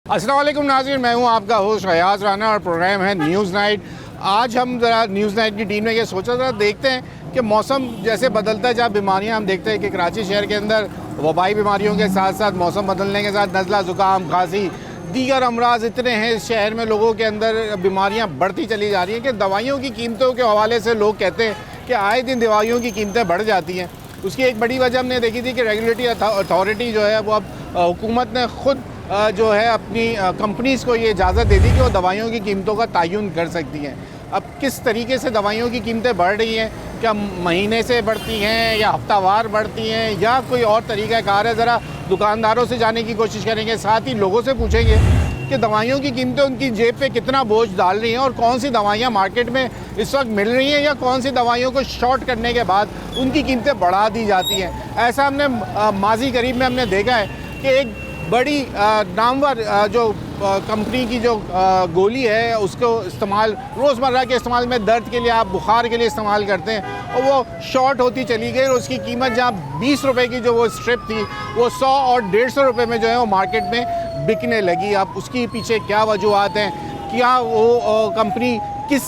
अस्सलाम वालेकुम नाज़रीन, मैं हूं आपका होस्ट रियाज राना और प्रोग्राम है न्यूज़ नाइट। आज हम ज़रा न्यूज़ नाइट की टीम ने ये सोचा था, देखते हैं कि मौसम जैसे बदलता है, जहाँ बीमारियां हम देखते हैं कि कराची शहर के अंदर वबाई बीमारियों के साथ साथ मौसम बदलने के साथ नज़ला ज़ुकाम खांसी दीगर अमराज इतने हैं इस शहर में, लोगों के अंदर बीमारियाँ बढ़ती चली जा रही हैं कि दवाइयों की कीमतों के हवाले से लोग कहते हैं कि आए दिन दवाइयों की कीमतें बढ़ जाती हैं। उसकी एक बड़ी वजह हमने देखी थी कि रेगुलेटरी अथॉरिटी जो है वो अब हुकूमत ने ख़ुद जो है अपनी कंपनीज़ को ये इजाज़त दे दी कि वो दवाइयों की कीमतों का तयन कर सकती हैं। अब किस तरीके से दवाइयों की कीमतें बढ़ रही हैं, क्या महीने से बढ़ती हैं या हफ्तावार बढ़ती हैं या कोई और तरीक़ाकार है, ज़रा दुकानदारों से जाने की कोशिश करेंगे, साथ ही लोगों से पूछेंगे कि दवाइयों की कीमतें उनकी जेब पे कितना बोझ डाल रही हैं और कौन सी दवाइयाँ मार्केट में इस वक्त मिल रही हैं या कौन सी दवाइयों को शॉर्ट करने के बाद उनकी कीमतें बढ़ा दी जाती हैं। ऐसा हमने माजी करीब में हमने देखा है कि एक बड़ी नामवर जो कंपनी की जो गोली है उसको इस्तेमाल रोज़मर्रा के इस्तेमाल में दर्द के लिए, आप बुखार के लिए इस्तेमाल करते हैं और वो शॉर्ट होती चली गई और उसकी कीमत जहाँ 20 रुपए की जो वो स्ट्रिप थी वो 100 और 150 रुपये में जो है वो मार्केट में बिकने लगी। अब उसकी पीछे क्या वजूहत हैं, क्या वो कंपनी किस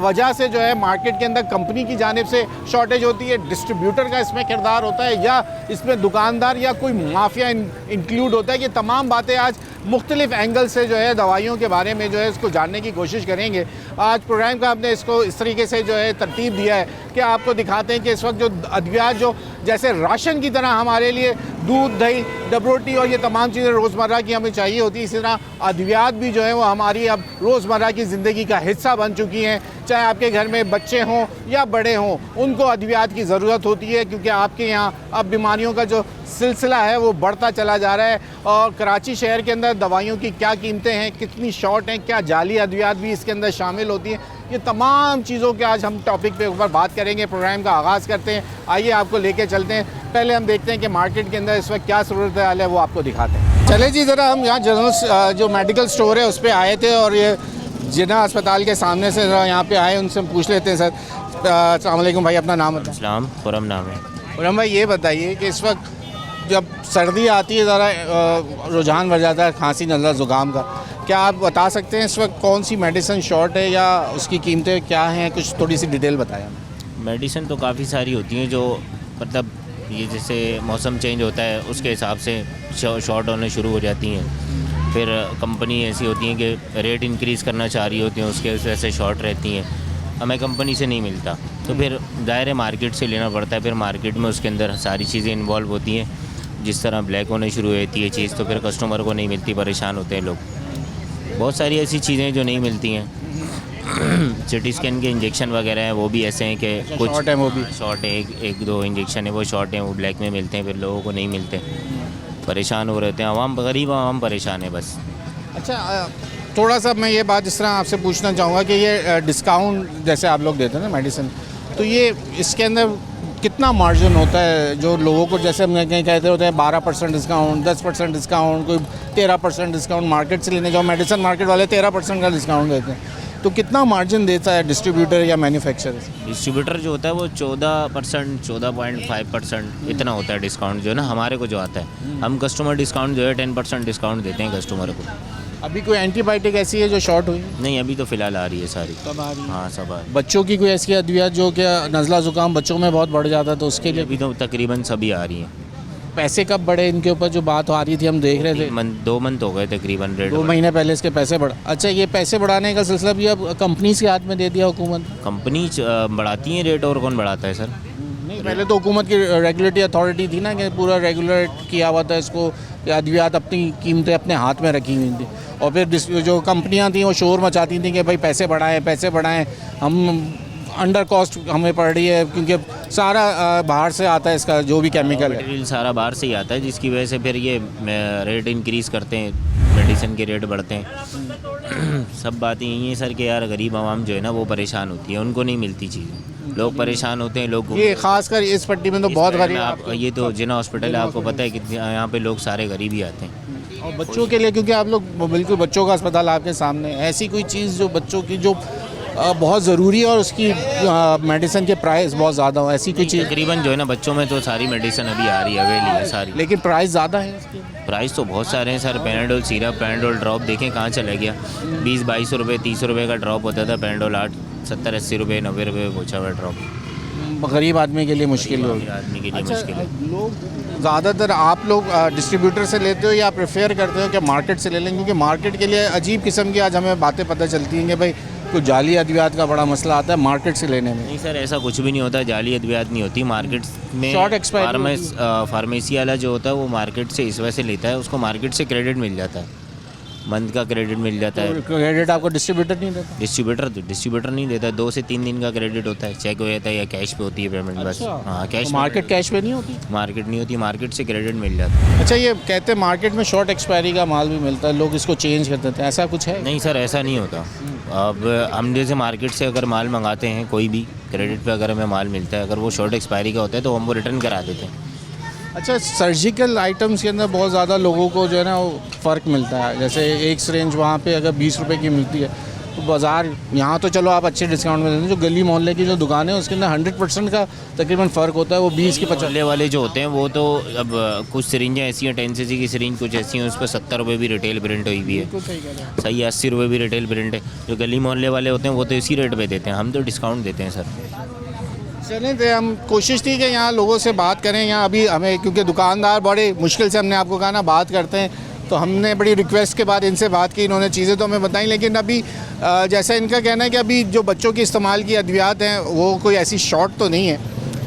वजह से जो है मार्केट के अंदर कंपनी की जानिब से शॉर्टेज होती है, डिस्ट्रीब्यूटर का इसमें किरदार होता है या इसमें दुकानदार या कोई माफिया इंक्लूड होता है, ये तमाम बातें आज मुख्तलिफ एंगल से जो है दवाइयों के बारे में जो है इसको जानने की कोशिश करेंगे। आज प्रोग्राम का हमने इसको इस तरीके से जो है तरतीब दिया है कि आपको दिखाते हैं कि इस वक्त जो अद्वियात जो जैसे राशन की तरह हमारे लिए दूध दही डबरोटी और ये तमाम चीज़ें रोज़मर्रा की हमें चाहिए होती है, इसी तरह अद्वियात भी जो है वो हमारी अब रोज़मर्रा की ज़िंदगी का हिस्सा बन चुकी हैं। चाहे आपके घर में बच्चे हों या बड़े हों, उनको अद्वियात की ज़रूरत होती है क्योंकि आपके यहाँ अब बीमारियों का जो सिलसिला है वो बढ़ता चला जा रहा है। और कराची शहर के अंदर दवाइयों की क्या कीमतें हैं, कितनी शॉर्ट हैं, क्या जाली अद्वियात भी इसके अंदर शामिल होती हैं, ये तमाम चीज़ों के आज हम टॉपिक पे ऊपर बात करेंगे। प्रोग्राम का आगाज़ करते हैं, आइए आपको लेके चलते हैं। पहले हम देखते हैं कि मार्केट के अंदर इस वक्त क्या सूरत हाल है, वो आपको दिखाते हैं। चले जी, ज़रा हम यहाँ जनरल जो मेडिकल स्टोर है उस पर आए थे और ये जिन्ना अस्पताल के सामने से ज़रा यहाँ पे आए, उनसे हम पूछ लेते हैं। सर अस्सलाम वालेकुम भाई, अपना नाम बताएं। इस्लाम खुरम नाम है। खुरम भाई, ये बताइए कि इस वक्त जब सर्दी आती है ज़रा रुझान बढ़ जाता है खांसी नज़ला ज़ुकाम का, क्या आप बता सकते हैं इस वक्त कौन सी मेडिसिन शॉर्ट है या उसकी कीमतें क्या हैं, कुछ थोड़ी सी डिटेल बताएं। मेडिसिन तो काफ़ी सारी होती हैं जो मतलब ये जैसे मौसम चेंज होता है उसके हिसाब से शॉर्ट होने शुरू हो जाती हैं। फिर कंपनी ऐसी होती हैं कि रेट इंक्रीज़ करना चाह रही होती हैं, उसके वजह से शॉर्ट रहती हैं, हमें कंपनी से नहीं मिलता तो फिर दायरे मार्केट से लेना पड़ता है। फिर मार्केट में उसके अंदर सारी चीज़ें इन्वॉल्व होती हैं, जिस तरह ब्लैक होने शुरू होती है चीज़ तो फिर कस्टमर को नहीं मिलती, परेशान होते हैं लोग। बहुत सारी ऐसी चीज़ें जो नहीं मिलती हैं। सिटी स्कैन के इंजेक्शन वगैरह हैं वो भी ऐसे हैं कि कुछ शॉर्ट है, वो भी शॉर्ट है, एक दो इंजेक्शन है वो शॉर्ट हैं, वो ब्लैक में मिलते हैं, फिर लोगों को नहीं मिलते, परेशान हो रहते हैं। आवाम गरीब आवाम परेशान है बस। अच्छा, थोड़ा सा मैं ये बात जिस तरह आपसे पूछना चाहूँगा कि ये डिस्काउंट जैसे आप लोग देते हैं ना मेडिसिन, तो ये इसके अंदर कितना मार्जिन होता है जो लोगों को, जैसे हम कहीं कहते होते हैं 12% डिस्काउंट, 10% डिस्काउंट, कोई 13% डिस्काउंट, मार्केट से लेने जाओ मेडिसिन मार्केट वाले 13% का डिस्काउंट देते हैं, तो कितना मार्जिन देता है डिस्ट्रीब्यूटर या मैन्युफैक्चरर? डिस्ट्रीब्यूटर जो होता है वो 14%, 14.5% इतना होता है डिस्काउंट जो है ना हमारे को जो आता है। हम कस्टमर डिस्काउंट जो है 10% डिस्काउंट देते हैं कस्टमर को। अभी कोई एंटीबायोटिक ऐसी है जो शॉर्ट हुई? नहीं, अभी तो फ़िलहाल आ रही है सारी। कब आ रही है? हाँ, सब आ रही है। बच्चों की कोई ऐसी अद्वियात जो क्या नज़ला ज़ुकाम बच्चों में बहुत बढ़ जाता है तो उसके लिए अभी तो तकरीबन सभी आ रही हैं। पैसे कब बढ़े इनके ऊपर जो बात आ रही थी, हम देख रहे थे 2 मंथ हो गए तकरीबन रेट। 2 महीने पहले इसके पैसे बढ़ा। अच्छा, ये पैसे बढ़ाने का सिलसिला भी अब कंपनी के हाथ में दे दिया हुकूमत? कंपनी बढ़ाती है रेट, और कौन बढ़ाता है सर? नहीं, पहले तो हुकूमत की रेगुलेटरी अथॉरिटी थी ना कि पूरा रेगुलेट किया हुआ था इसको, अद्वियात अपनी कीमतें अपने हाथ में रखी हुई थी और फिर जो कंपनियां थी वो शोर मचाती थी कि भाई पैसे बढ़ाएं, हम अंडर कॉस्ट हमें पड़ रही है क्योंकि सारा बाहर से आता है, इसका जो भी केमिकल है मटेरियल सारा बाहर से ही आता है, जिसकी वजह से फिर ये रेट इंक्रीज़ करते हैं, मेडिसिन के रेट बढ़ते हैं। सब बातें यही हैं सर कि यार गरीब आवाम जो है ना वो परेशान होती है, उनको नहीं मिलती चीज़ें, लोग परेशान होते हैं। लोग ये खासकर इस पट्टी में तो बहुत गरीब, आप ये तो जिना हॉस्पिटल है, आपको पता है कि यहाँ पे लोग सारे गरीब ही आते हैं। और बच्चों के लिए, क्योंकि आप लोग बिल्कुल बच्चों का अस्पताल आपके सामने, ऐसी कोई चीज़ जो बच्चों की जो बहुत ज़रूरी है और उसकी मेडिसिन के प्राइस बहुत ज़्यादा हो, ऐसी कोई चीज़? तकरीबन जो है ना बच्चों में तो सारी मेडिसिन अभी आ रही है, अवेलेबल है सारी, लेकिन प्राइस ज़्यादा है इसकी। प्राइस तो बहुत सारे हैं sir. Panadol syrup, Panadol drop देखें कहाँ चला गया। 20-22 रुपये 30 रुपये का ड्रॉप होता था पैनाडोल, 70-80 रुपये 90 रुपये पहुँचा हुआ ड्रॉप। गरीब आदमी के लिए मुश्किल होगी। आदमी के लिए मुश्किल है। लोग ज़्यादातर आप लोग डिस्ट्रीब्यूटर से लेते हो या प्रेफर करते हो कि मार्केट से ले लें? क्योंकि मार्केट के लिए अजीब किस्म की आज हमें बातें पता चलती हैं कि भाई कुछ जाली अद्वियात का बड़ा मसला आता है मार्केट से लेने में। नहीं सर, ऐसा कुछ भी नहीं होता। जाली अद्वियात नहीं होती मार्केट में। Short expiry फार्मेसी वाला जो होता है वो मार्केट से इस वजह से लेता है, उसको मार्केट से क्रेडिट मिल जाता है, मंथ का क्रेडिट मिल जाता है। क्रेडिट आपको डिस्ट्रीब्यूटर नहीं देता? डिस्ट्रीब्यूटर नहीं देता। 2 से 3 दिन का क्रेडिट होता है, चेक हो जाता है या कैश पे होती है पेमेंट। बस हाँ, कैश। मार्केट कैश पे नहीं होती? मार्केट नहीं होती, मार्केट से क्रेडिट मिल जाता है। अच्छा, ये कहते हैं मार्केट में शॉर्ट एक्सपायरी का माल भी मिलता है, लोग इसको चेंज कर देते हैं, ऐसा कुछ है? नहीं सर, ऐसा नहीं होता। अब हम जैसे मार्केट से अगर माल मंगाते हैं कोई भी, क्रेडिट पे अगर हमें माल मिलता है, अगर वो शॉर्ट एक्सपायरी का होता है तो हम वो रिटर्न करा देते हैं। अच्छा, सर्जिकल आइटम्स के अंदर बहुत ज़्यादा लोगों को जो है ना वो फ़र्क मिलता है। जैसे एक सिरेंज वहाँ पे अगर 20 रुपए की मिलती है तो बाज़ार यहाँ तो चलो आप अच्छे डिस्काउंट में देते हैं, जो गली मोहल्ले की जो दुकानें हैं उसके अंदर 100% का तकरीबन फ़र्क होता है। वो 20 के 50 मोहल्ले वाले जो होते हैं वो तो अब कुछ सिरिंजें ऐसी हैं 10 cc की सिरिंज कुछ ऐसी हैं उस पर 70 रुपये भी रिटेल प्रिंट हुई भी है। सही है, 80 रुपये भी रिटेल प्रिंट है। जो गली मोहल्ले वाले होते हैं वो तो इसी रेट पे देते हैं, हम तो डिस्काउंट देते हैं सर। चलें तो हम कोशिश थी कि यहाँ लोगों से बात करें। यहाँ अभी हमें क्योंकि दुकानदार बड़े मुश्किल से, हमने आपको कहा ना बात करते हैं, तो हमने बड़ी रिक्वेस्ट के बाद इनसे बात की, इन्होंने चीज़ें तो हमें बताई। लेकिन अभी जैसा इनका कहना है कि अभी जो बच्चों के इस्तेमाल की अद्वियात हैं वो कोई ऐसी शॉर्ट तो नहीं है,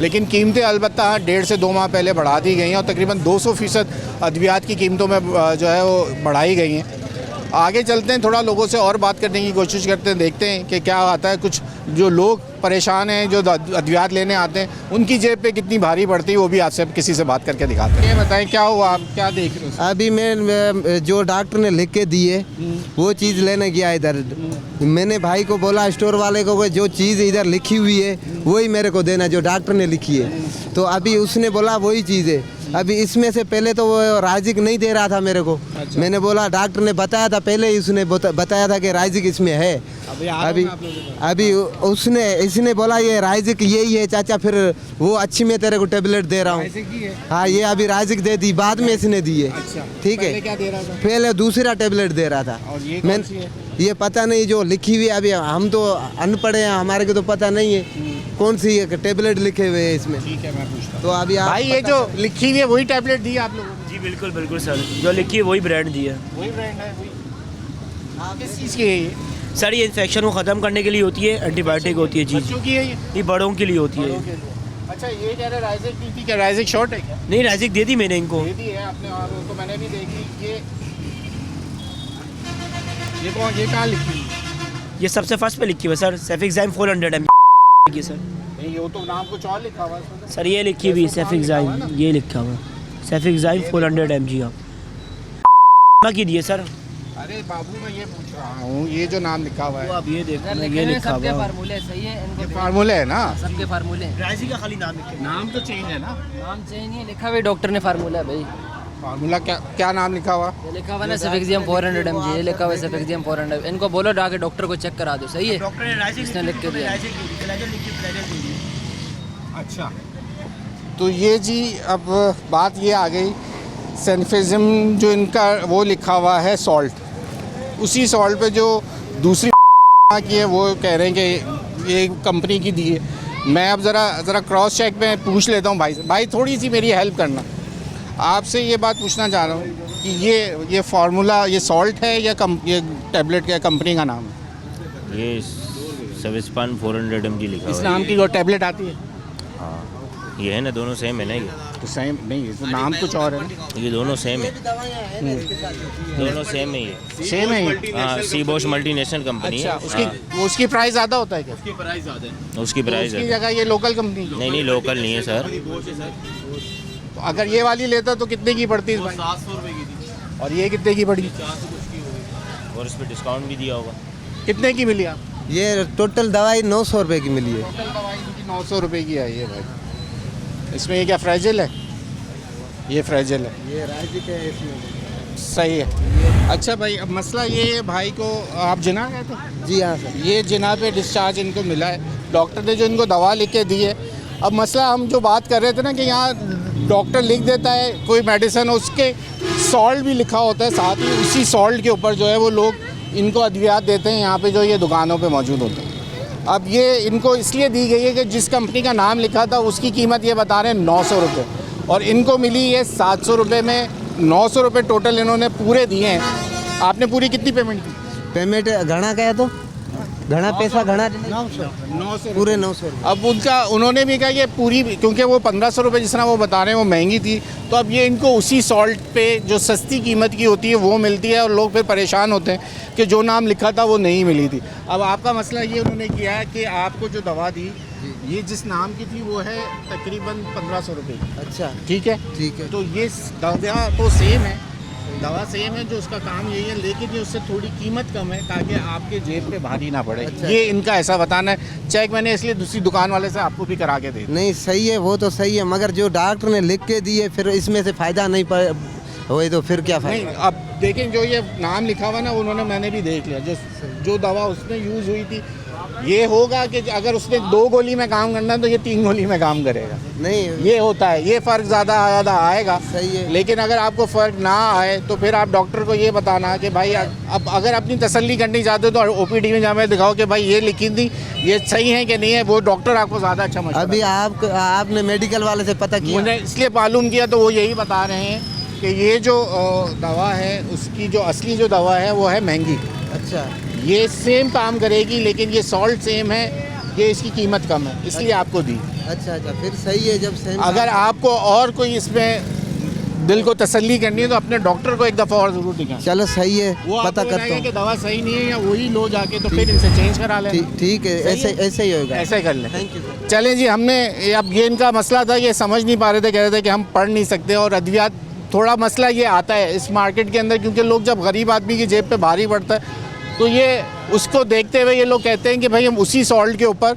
लेकिन कीमतें अलबत्ता 1.5 से 2 माह पहले बढ़ा दी गई हैं और तकरीबन 200% अद्वियात की कीमतों में जो है वो बढ़ाई गई हैं। आगे चलते हैं, थोड़ा लोगों से और बात करने की कोशिश करते हैं, देखते हैं कि क्या आता है। कुछ जो लोग परेशान हैं, जो अद्वियात लेने आते हैं, उनकी जेब पे कितनी भारी पड़ती है वो भी आपसे किसी से बात करके दिखाते हैं। ये बताएं क्या हुआ, आप क्या देख रहे हो? अभी मैं जो डॉक्टर ने लिख के दी है वो चीज़ लेने गया इधर। मैंने भाई को बोला स्टोर वाले को कि जो चीज़ इधर लिखी हुई है वही मेरे को देना, जो डॉक्टर ने लिखी है। तो अभी उसने बोला वही चीज़ है। अभी इसमें से पहले तो वो राजिक नहीं दे रहा था मेरे को। अच्छा। मैंने बोला, डॉक्टर ने बताया था पहले ही, उसने बताया था कि राजिक इसमें है। अभी इसने बोला ये राजिक यही है चाचा, फिर वो अच्छी में तेरे को टेबलेट दे रहा हूँ। हाँ, ये अभी राजिक दे दी, बाद में इसने दी है। ठीक है, पहले दूसरा टेबलेट दे रहा था। मैं ये पता नहीं जो लिखी हुई, अभी हम तो अनपढ़ हैं, हमारे को तो पता नहीं है कौन सी टेबलेट लिखे हुए हैं इसमें। ठीक है, मैं पूछता हूं। तो अभी भाई ये जो लिखी हुई है वही टेबलेट दी है आप लोगों को? जी बिल्कुल बिल्कुल सर, जो लिखी है वही ब्रांड दी है। वही ब्रांड है, वही। किस चीज़ की है ये? सर ये इन्फेक्शन को ख़त्म करने के लिए होती है, एंटीबायोटिक होती है। जी बच्चों की है ये बड़ों के लिए होती है। अच्छा, ये कह रहे राइजिक दी थी, क्या राइजिक शॉर्ट है क्या? नहीं, राजिक दे दी मैंने इनको। दे दी है आपने, और तो मैंने भी देखी। ये कौन, ये कहाँ लिखी है? ये सबसे फर्स्ट पे लिखी हुई है सर, सेफिक्साइम 400 mg की सर। नहीं, ये तो नाम कुछ और लिखा हुआ है सर, ये लिखी हुई सेफिक्साइम, ये लिखा हुआ सेफिक्साइम 400 mg आप की दिए सर। अरे बाबू, मैं ये पूछ रहा हूँ, ये जो नाम लिखा हुआ है, अब ये देखो, ये लिखा हुआ है। फार्मूले सही है, ये फार्मूले है ना? सबके फार्मूले। राजिक का खाली नाम लिखा है। नाम तो चेंज है ना? नाम चेंज नहीं है, लिखा हुआ डॉक्टर ने फार्मूला है भाई। फार्मूला क्या नाम लिखा हुआ? ये लिखा हुआ ना सेफिक्सियम 400 mg, ये लिखा हुआ है सेफिक्सिम 400। इनको बोलो जाके डॉक्टर को चेक करा दो, सही है? डॉक्टर ने राजिक इसने लिख के दिया। अच्छा, तो ये जी अब बात ये आ गई, सेफिक्सिम जो इनका वो लिखा हुआ है सॉल्ट, उसी सॉल्ट पे जो दूसरी की है वो कह रहे हैं कि ये कंपनी की दी है। मैं अब ज़रा क्रॉस चेक में पूछ लेता हूँ भाई थोड़ी सी मेरी हेल्प करना। आपसे ये बात पूछना चाह रहा हूँ कि ये फार्मूला, ये सॉल्ट है या ये टैबलेट क्या कंपनी का नाम है? ये सेविस्पान 400 mg लिखा इस हुआ नाम की वो टैबलेट आती है? हाँ, ये है ना, दोनों सेम है ना। ये तो सेम नहीं, तो नाम कुछ और है। ये दोनों सेम है, दोनों सेम है। ये सेम है ये? हाँ, सीबोश मल्टीनेशनल कंपनी है। अच्छा, उसकी प्राइस ज़्यादा होता है क्या? उसकी प्राइस उसकी है। जगह ये लोकल कंपनी की? नहीं, लोकल नहीं है सर। तो अगर ये वाली लेता तो कितने की पड़ती है? 700 रुपये की थी। और ये कितने की पड़ी? और इस पर डिस्काउंट भी दिया होगा। कितने की मिली आप? ये टोटल दवाई 900 रुपये की मिली है। टोटल दवाई 900 रुपये की आई है भाई। इसमें ये क्या फ्रेजिल है? ये फ्रेजिल है, ये राजिक है इसमें। सही है। अच्छा भाई, अब मसला ये है, भाई को आप जिना गए थे? जी हाँ सर। ये जिना पे डिस्चार्ज इनको मिला है, डॉक्टर ने जो इनको दवा लिख के दी है। अब मसला हम जो बात कर रहे थे ना कि यहाँ डॉक्टर लिख देता है कोई मेडिसिन, उसके सॉल्ट भी लिखा होता है साथ ही, उसी सॉल्ट के ऊपर जो है वो लोग इनको अद्वियात देते हैं यहाँ पे जो ये दुकानों पे मौजूद होते हैं। अब ये इनको इसलिए दी गई है कि जिस कंपनी का नाम लिखा था उसकी कीमत ये बता रहे हैं 900 रुपये, और इनको मिली ये 700 रुपये में। 900 रुपये टोटल इन्होंने पूरे दिए हैं। आपने पूरी कितनी पेमेंट की? पेमेंट घना क्या तो घना पैसा घना 900 पूरे 900। अब उन्होंने भी कहा कि पूरी, क्योंकि वो 1500 रुपये जिस तरह वो बता रहे हैं वो महंगी थी, तो अब ये इनको उसी सॉल्ट पे जो सस्ती कीमत की होती है वो मिलती है, और लोग फिर परेशान होते हैं कि जो नाम लिखा था वो नहीं मिली थी। अब आपका मसला ये उन्होंने किया है कि आपको जो दवा दी ये जिस नाम की थी वो है तकरीबन 1500 रुपये की। अच्छा ठीक है, ठीक है। तो ये दवा तो सेम है, दवा सेम है, जो उसका काम यही है, लेकिन ये उससे थोड़ी कीमत कम है ताकि आपके जेब पे भारी ना पड़े। अच्छा। ये इनका ऐसा बताना है। चेक मैंने इसलिए दूसरी दुकान वाले से आपको भी करा के दे दिया। नहीं सही है, वो तो सही है, मगर जो डॉक्टर ने लिख के दिए फिर इसमें से फ़ायदा नहीं हुए तो फिर क्या नहीं, फ़ायदा? अब देखें जो ये नाम लिखा हुआ ना उन्होंने, मैंने भी देख लिया, जो दवा उसमें यूज़ हुई थी, ये होगा कि अगर उसने 2 गोली में काम करना है तो ये 3 गोली में काम करेगा। नहीं ये होता है, ये फ़र्क ज़्यादा आएगा। सही है। लेकिन अगर आपको फ़र्क ना आए तो फिर आप डॉक्टर को ये बताना कि भाई अब अगर अपनी तसल्ली करनी चाहते हो तो ओपीडी में जाकर दिखाओ कि भाई ये लिखी थी, ये सही है कि नहीं है, वो डॉक्टर आपको ज़्यादा अच्छा मशवरा अभी आपने मेडिकल वाले से पता किया? मैंने इसलिए मालूम किया तो वो यही बता रहे हैं कि ये जो दवा है उसकी जो असली जो दवा है वो है महंगी। अच्छा ये सेम काम करेगी लेकिन ये सॉल्ट सेम है, ये इसकी कीमत कम है, इसलिए आपको दी। अच्छा फिर सही है। जब सेम अगर आपको और कोई इसमें दिल को तसल्ली करनी है तो अपने डॉक्टर को एक दफ़ा और ज़रूर दिखाएं। चलो सही है, वो पता आपको करता बताएगा हूँ। कि दवा सही नहीं है या वही लो जाके, तो फिर इनसे चेंज करा लें। ठीक है, सही है? ऐसे ही होगा। ऐसा ही कर लें। Thank you. चलें जी, हमने अब ये इनका मसला था, ये समझ नहीं पा रहे थे, कह रहे थे कि हम पढ़ नहीं सकते, और अद्वियात थोड़ा मसला ये आता है इस मार्केट के अंदर, क्योंकि लोग जब गरीब आदमी की जेब पे भारी पड़ता है तो ये उसको देखते हुए ये लोग कहते हैं कि भाई हम उसी सॉल्ट के ऊपर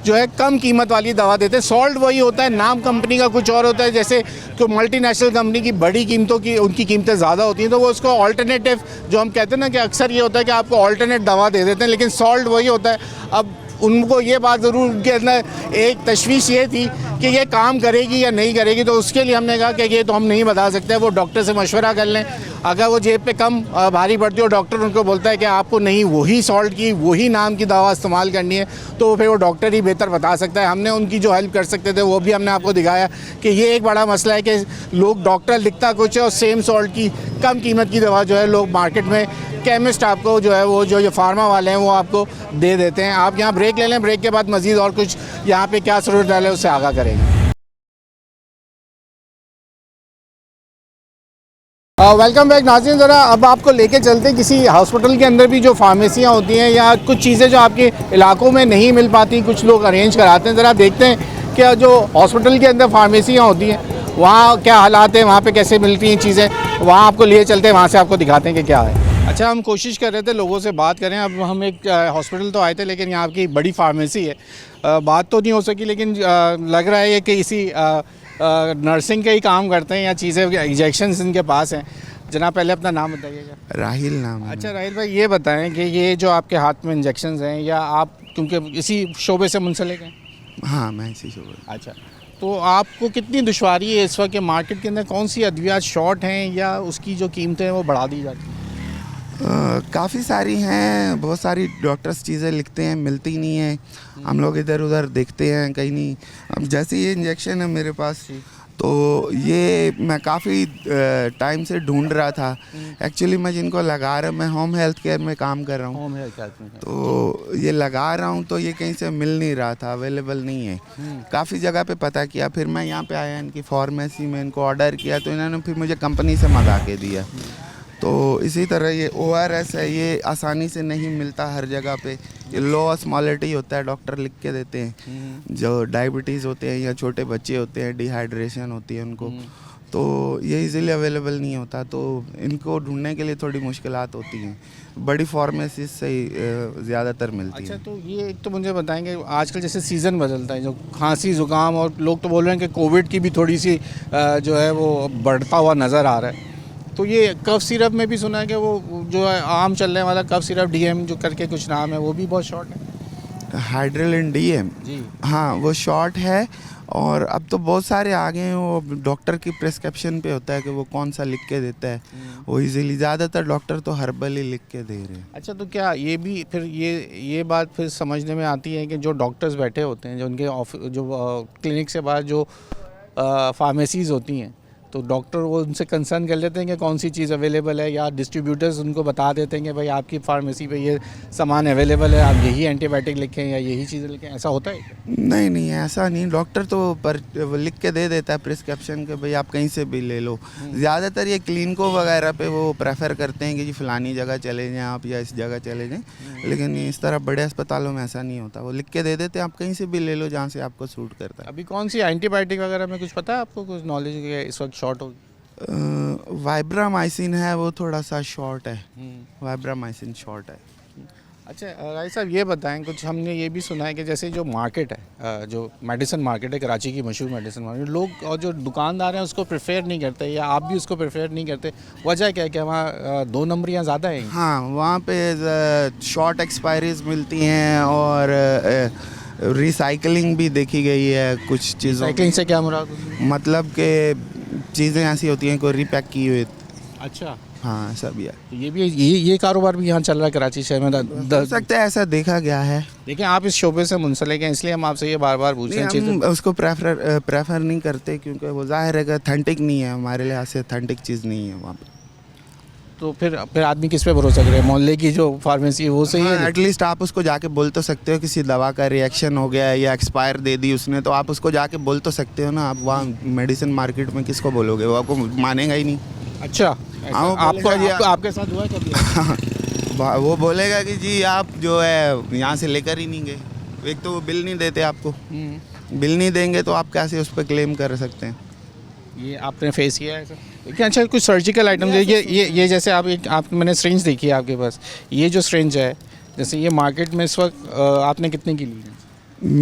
जो है कम कीमत वाली दवा देते हैं। सॉल्ट वही होता है, नाम कंपनी का कुछ और होता है। जैसे तो मल्टीनेशनल कंपनी की बड़ी कीमतों की उनकी कीमतें ज़्यादा होती हैं, तो वो उसको ऑल्टरनेटिव जो हम कहते हैं ना कि अक्सर ये होता है कि आपको ऑल्टरनेट दवा दे देते हैं, लेकिन सॉल्ट वही होता है। अब उनको ये बात ज़रूर, उनके अंदर एक तशवीश ये थी कि ये काम करेगी या नहीं करेगी, तो उसके लिए हमने कहा कि ये तो हम नहीं बता सकते, वो डॉक्टर से मशवरा कर लें। अगर वो जेब पे कम भारी पड़ती है और डॉक्टर उनको बोलता है कि आपको नहीं वही सॉल्ट की वही नाम की दवा इस्तेमाल करनी है, तो फिर वो डॉक्टर ही बेहतर बता सकता है। हमने उनकी जो हेल्प कर सकते थे वो भी हमने आपको दिखाया कि ये एक बड़ा मसला है कि लोग, डॉक्टर लिखता कुछ है और सेम सॉल्ट की कम कीमत की दवा जो है लोग मार्केट में, केमिस्ट आपको जो है वो जो फार्मा वाले हैं वो आपको दे देते हैं। आप यहाँ ब्रेक ले लें, ब्रेक के बाद मज़ीद और कुछ यहाँ पे क्या ज़रूरत डाले उससे आगाह करेंगे। वेलकम बैक नाज़रीन। ज़रा अब आपको लेके चलते हैं किसी हॉस्पिटल के अंदर भी जो फार्मेसियाँ होती हैं या कुछ चीज़ें जो आपके इलाकों में नहीं मिल पाती, कुछ लोग अरेंज कराते हैं। ज़रा देखते हैं कि जो हॉस्पिटल के अंदर फार्मेसियाँ होती हैं वहाँ क्या हालात हैं, वहाँ पे कैसे मिलती हैं चीज़ें, वहाँ आपको लिए चलते हैं, वहाँ से आपको दिखाते हैं कि क्या है। अच्छा, हम कोशिश कर रहे थे लोगों से बात करें। अब हम एक हॉस्पिटल तो आए थे लेकिन यहाँ की बड़ी फार्मेसी है, बात तो नहीं हो सकी, लेकिन लग रहा है कि इसी नर्सिंग के ही काम करते हैं या चीज़ें, इंजेक्शंस इनके पास हैं। जनाब पहले अपना नाम बताइएगा। राहिल नाम है। अच्छा राहिल भाई, ये बताएं कि ये जो आपके हाथ में इंजेक्शंस हैं, या आप क्योंकि इसी शोबे से मुंसलिक हैं? हाँ, मैं इसी शोबे। अच्छा, तो आपको कितनी दुश्वारी है इस वक्त के मार्केट के अंदर, कौन सी अद्वियात शॉर्ट हैं या उसकी जो कीमतें हैं वो बढ़ा दी जाती हैं? काफ़ी सारी हैं, बहुत सारी डॉक्टर्स चीज़ें लिखते हैं, मिलती नहीं है। हम लोग इधर उधर देखते हैं, कहीं नहीं। अब जैसे ये इंजेक्शन है मेरे पास, तो ये मैं काफ़ी टाइम से ढूंढ रहा था। एक्चुअली मैं जिनको लगा रहा हूँ, मैं होम हेल्थ केयर में काम कर रहा हूँ, होम हेल्थ केयर में। तो ये लगा रहा हूँ तो ये कहीं से मिल नहीं रहा था, अवेलेबल नहीं है। काफ़ी जगह पे पता किया, फिर मैं यहाँ पे आया इनकी फार्मेसी में, इनको ऑर्डर किया तो इन्होंने फिर मुझे कंपनी से मंगा के दिया। तो इसी तरह ये ORS है, ये आसानी से नहीं मिलता हर जगह पे। ये लो ऑस्मोलिटी होता है, डॉक्टर लिख के देते हैं। जो डायबिटीज़ होते हैं या छोटे बच्चे होते हैं, डिहाइड्रेशन होती है उनको, तो ये इजीली अवेलेबल नहीं होता, तो इनको ढूंढने के लिए थोड़ी मुश्किलात होती हैं। बड़ी फार्मेसी से ज़्यादातर मिलती है। अच्छा, तो ये एक तो मुझे बताएंगे, आजकल जैसे सीज़न बदलता है, जो खांसी ज़ुकाम, और लोग तो बोल रहे हैं कि कोविड की भी थोड़ी सी जो है वो बढ़ता हुआ नज़र आ रहा है, तो ये कफ सिरप में भी सुना है कि वो जो है आम चलने वाला कफ सिरप DM जो करके कुछ नाम है, वो भी बहुत शॉर्ट है। हाइड्रोलिन डीएम जी। हाँ वो शॉर्ट है। और अब तो बहुत सारे आ गए हैं, वो डॉक्टर की प्रिस्क्रिप्शन पे होता है कि वो कौन सा लिख के देता है। वो इजीली ज़्यादातर डॉक्टर तो हर्बल ही लिख के दे रहे हैं। अच्छा, तो क्या ये भी फिर ये बात फिर समझने में आती है कि जो डॉक्टर्स बैठे होते हैं, जो उनके जो क्लिनिक से बाहर जो फार्मेसीज़ होती हैं, तो डॉक्टर वो उनसे कंसर्न कर लेते हैं कि कौन सी चीज़ अवेलेबल है, या डिस्ट्रीब्यूटर्स उनको बता देते हैं कि भाई आपकी फार्मेसी पे ये सामान अवेलेबल है, आप यही एंटीबायोटिक लिखें या यही चीज़ें लिखें, ऐसा होता है क्या? नहीं नहीं ऐसा नहीं, डॉक्टर तो पर वो लिख के दे देता है प्रिस्क्रिप्शन के भाई आप कहीं से भी ले लो। ज़्यादातर ये क्लिनिको वगैरह पे वो प्रेफर करते हैं कि जी फलानी जगह चले जाएं आप या इस जगह चले जाएं, लेकिन इस तरह बड़े अस्पतालों में ऐसा नहीं होता। वो लिख के दे देते हैं, आप कहीं से भी ले लो जहाँ से आपको सूट करता है। अभी कौन सी एंटीबायोटिक वगैरह में कुछ पता है आपको, कुछ नॉलेज है इस वक्त शॉर्ट हो? वाइब्रामाइसिन है वो थोड़ा सा शॉर्ट है, वाइब्रामाइसिन शॉर्ट है। अच्छा राय साहब, ये बताएं, कुछ हमने ये भी सुना है कि जैसे जो मार्केट है, जो मेडिसिन मार्केट है कराची की मशहूर मेडिसिन मार्केट, लोग और जो दुकानदार हैं उसको प्रेफर नहीं करते, या आप भी उसको प्रेफर नहीं करते, वजह क्या है कि वहाँ 2 नंबरियाँ ज़्यादा हैं? हाँ वहाँ पे शॉर्ट एक्सपायरीज मिलती हैं और रिसाइकलिंग भी देखी गई है कुछ चीज़ों। साइकिलिंग से क्या मुराद? मतलब कि चीज़ें ऐसी होती हैं कोई रिपैक की हुई। अच्छा, हाँ ऐसा भी है। तो ये भी ये कारोबार भी यहाँ चल रहा है कराची शहर में? हो सकता है ऐसा देखा गया है। देखिए, आप इस शोबे से मुंसलिक हैं, इसलिए हम आपसे ये बार बार पूछ रहे हैं नहीं, हम चीज़ें। उसको प्रेफर नहीं करते क्योंकि वो जाहिर है कि अथेंटिक नहीं है, हमारे लिहाज से अथेंटिक चीज़ नहीं है वहाँ पे। तो फिर आदमी किस पे भरोसा करे? मोहल्ले की जो फार्मेसी है वो सही है? एटलीस्ट आप उसको जाके बोल तो सकते हो किसी दवा का रिएक्शन हो गया है या एक्सपायर दे दी उसने, तो आप उसको जाके बोल तो सकते हो ना। आप वहाँ मेडिसिन मार्केट में किसको बोलोगे, वो आपको मानेगा ही नहीं। अच्छा, हाँ, वो आपको बोलेगा, आपको आपके साथ हुआ है कभी? वो बोलेगा कि जी आप जो है यहाँ से लेकर ही नहीं गए। एक तो वो बिल नहीं देते आपको, बिल नहीं देंगे तो आप कैसे उस पर क्लेम कर सकते हैं। ये आपने फेस किया है सर? क्या अच्छा, कुछ सर्जिकल आइटम ये जैसे आप मैंने स्ट्रेंज देखी है आपके पास, ये जो स्ट्रेंज है, जैसे ये मार्केट में इस वक्त आपने कितने की ली है?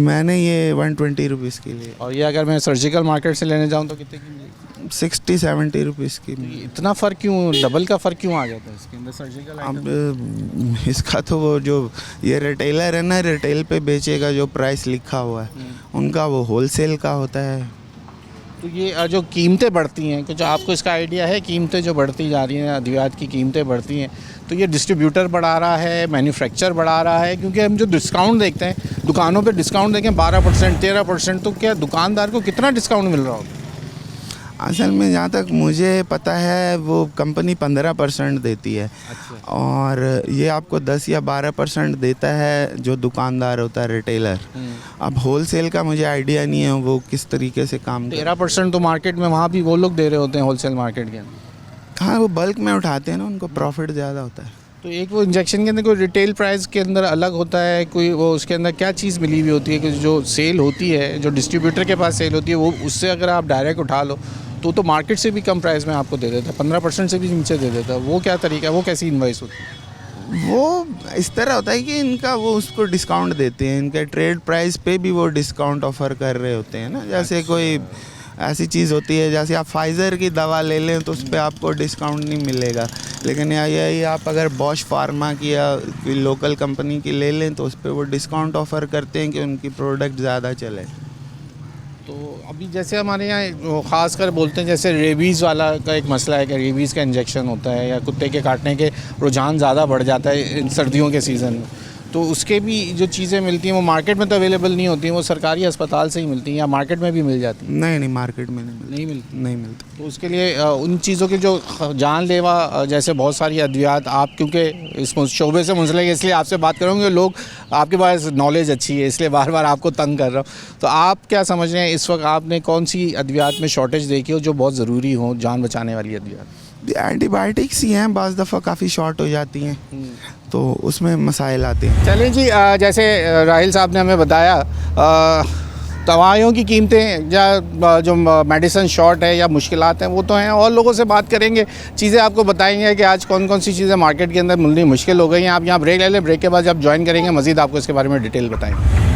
मैंने ये 120 रुपीज़ की ली। और ये अगर मैं सर्जिकल मार्केट से लेने जाऊँ तो कितने की मिलेगी? 60-70 रुपीज़ की। इतना फ़र्क क्यों, डबल का फ़र्क क्यों आ जाता है इसके अंदर सर्जिकल आइटम? अब इसका तो वो जो ये रिटेलर है ना, रिटेल पे बेचेगा जो प्राइस लिखा हुआ है उनका वो होलसेल का होता है। तो ये जो कीमतें बढ़ती हैं, कुछ आपको इसका आइडिया है? कीमतें जो बढ़ती जा रही हैं, अद्वियात की कीमतें बढ़ती हैं, तो ये डिस्ट्रीब्यूटर बढ़ा रहा है, मैन्युफैक्चर बढ़ा रहा है? क्योंकि हम जो डिस्काउंट देखते हैं दुकानों पे, डिस्काउंट देखें 12%, 13%, तो क्या दुकानदार को कितना डिस्काउंट मिल रहा होगा? असल में जहाँ तक मुझे पता है वो कंपनी 15% देती है। अच्छा। और ये आपको 10 या 12% देता है जो दुकानदार होता है, रिटेलर। अब होलसेल का मुझे आइडिया नहीं है वो किस तरीके से काम 13% तो मार्केट में वहाँ भी वो लोग दे रहे होते हैं होलसेल मार्केट के अंदर। हाँ वो बल्क में उठाते हैं ना, उनको प्रॉफिट ज़्यादा होता है। तो एक वो इंजेक्शन के अंदर कोई रिटेल प्राइस के अंदर अलग होता है, कोई वो उसके अंदर क्या चीज़ मिली हुई होती है कि जो सेल होती है, जो डिस्ट्रीब्यूटर के पास सेल होती है, वो उससे अगर आप डायरेक्ट उठा लो तो मार्केट से भी कम प्राइस में आपको दे देता है, 15% से भी नीचे दे देता है। वो क्या तरीका है, वो कैसी इन्वाइस होती है? वो इस तरह होता है कि इनका वो उसको डिस्काउंट देते हैं, इनके ट्रेड प्राइस पे भी वो डिस्काउंट ऑफर कर रहे होते हैं ना। जैसे कोई ऐसी चीज़ होती है, जैसे आप फाइज़र की दवा ले लें तो उस पर आपको डिस्काउंट नहीं मिलेगा, लेकिन यही आप अगर बॉश फार्मा की या कोई लोकल कंपनी की ले लें तो उस पर वो डिस्काउंट ऑफर करते हैं कि उनकी प्रोडक्ट ज़्यादा चले। तो अभी जैसे हमारे यहाँ ख़ास कर बोलते हैं, जैसे रेबीज़ वाला का एक मसला है कि रेबीज़ का इंजेक्शन होता है या कुत्ते के काटने के रुझान ज़्यादा बढ़ जाता है इन सर्दियों के सीज़न में, तो उसके भी जो चीज़ें मिलती हैं वो मार्केट में तो अवेलेबल नहीं होती हैं, वो सरकारी अस्पताल से ही मिलती हैं या मार्केट में भी मिल जाती हैं? नहीं मार्केट में नहीं मिलती। नहीं मिलती। तो उसके लिए उन चीज़ों की जो जानलेवा जैसे बहुत सारी अद्वियात, आप क्योंकि इस शोबे से मुंसलिक है इसलिए आपसे बात करूँगी, लोग आपके पास नॉलेज अच्छी है इसलिए बार बार आपको तंग कर रहा हूँ, तो आप क्या समझ रहे हैं इस वक्त आपने कौन सी अद्वियात में शॉर्टेज देखी हो जो बहुत ज़रूरी हो, जान बचाने वाली अद्वियात? एंटीबायोटिक्स ही हैं, बाज़ दफ़ा काफ़ी शॉर्ट हो जाती हैं तो उसमें मसाइल आते हैं। चलें जी, जैसे राहिल साहब ने हमें बताया, दवाइयों की कीमतें या जो मेडिसिन शॉर्ट है या मुश्किलात हैं वो तो हैं, और लोगों से बात करेंगे, चीज़ें आपको बताएंगे कि आज कौन कौन सी चीज़ें मार्केट के अंदर मिलनी मुश्किल हो गई हैं। आप यहाँ ब्रेक ले लें, ब्रेक के बाद जब ज्वाइन करेंगे मज़ीद आपको इसके बारे में डिटेल बताएंगे।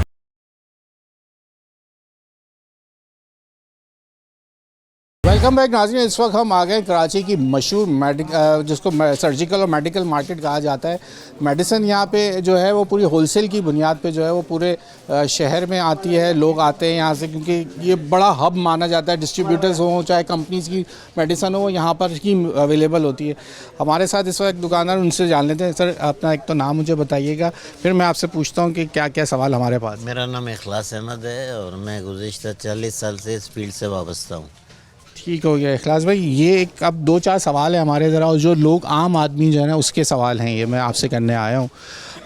वेलकम बैक नाज़रीन। इस वक्त हम आ गए कराची की मशहूर जिसको सर्जिकल और मेडिकल मार्केट कहा जाता है। मेडिसिन यहाँ पे जो है वो पूरी होलसेल की बुनियाद पे जो है वो पूरे शहर में आती है। लोग आते हैं यहाँ से क्योंकि ये बड़ा हब माना जाता है। डिस्ट्रीब्यूटर्स हों चाहे कंपनीज़ की मेडिसिन हो, यहाँ पर ही अवेलेबल होती है। हमारे साथ इस वक्त दुकानदार, उनसे जान लेते हैं। सर अपना एक तो नाम मुझे बताइएगा, फिर मैं आपसे पूछता हूँ कि क्या क्या सवाल हमारे पास। मेरा नाम इखलास अहमद है और मैं गुज़िश्ता 40 साल से इस फील्ड से वाबस्ता हूँ। ठीक हो गया इखलास भाई। ये एक अब 2-4 सवाल है हमारे ज़रा, और जो लोग आम आदमी जो है ना उसके सवाल हैं, ये मैं आपसे करने आया हूँ।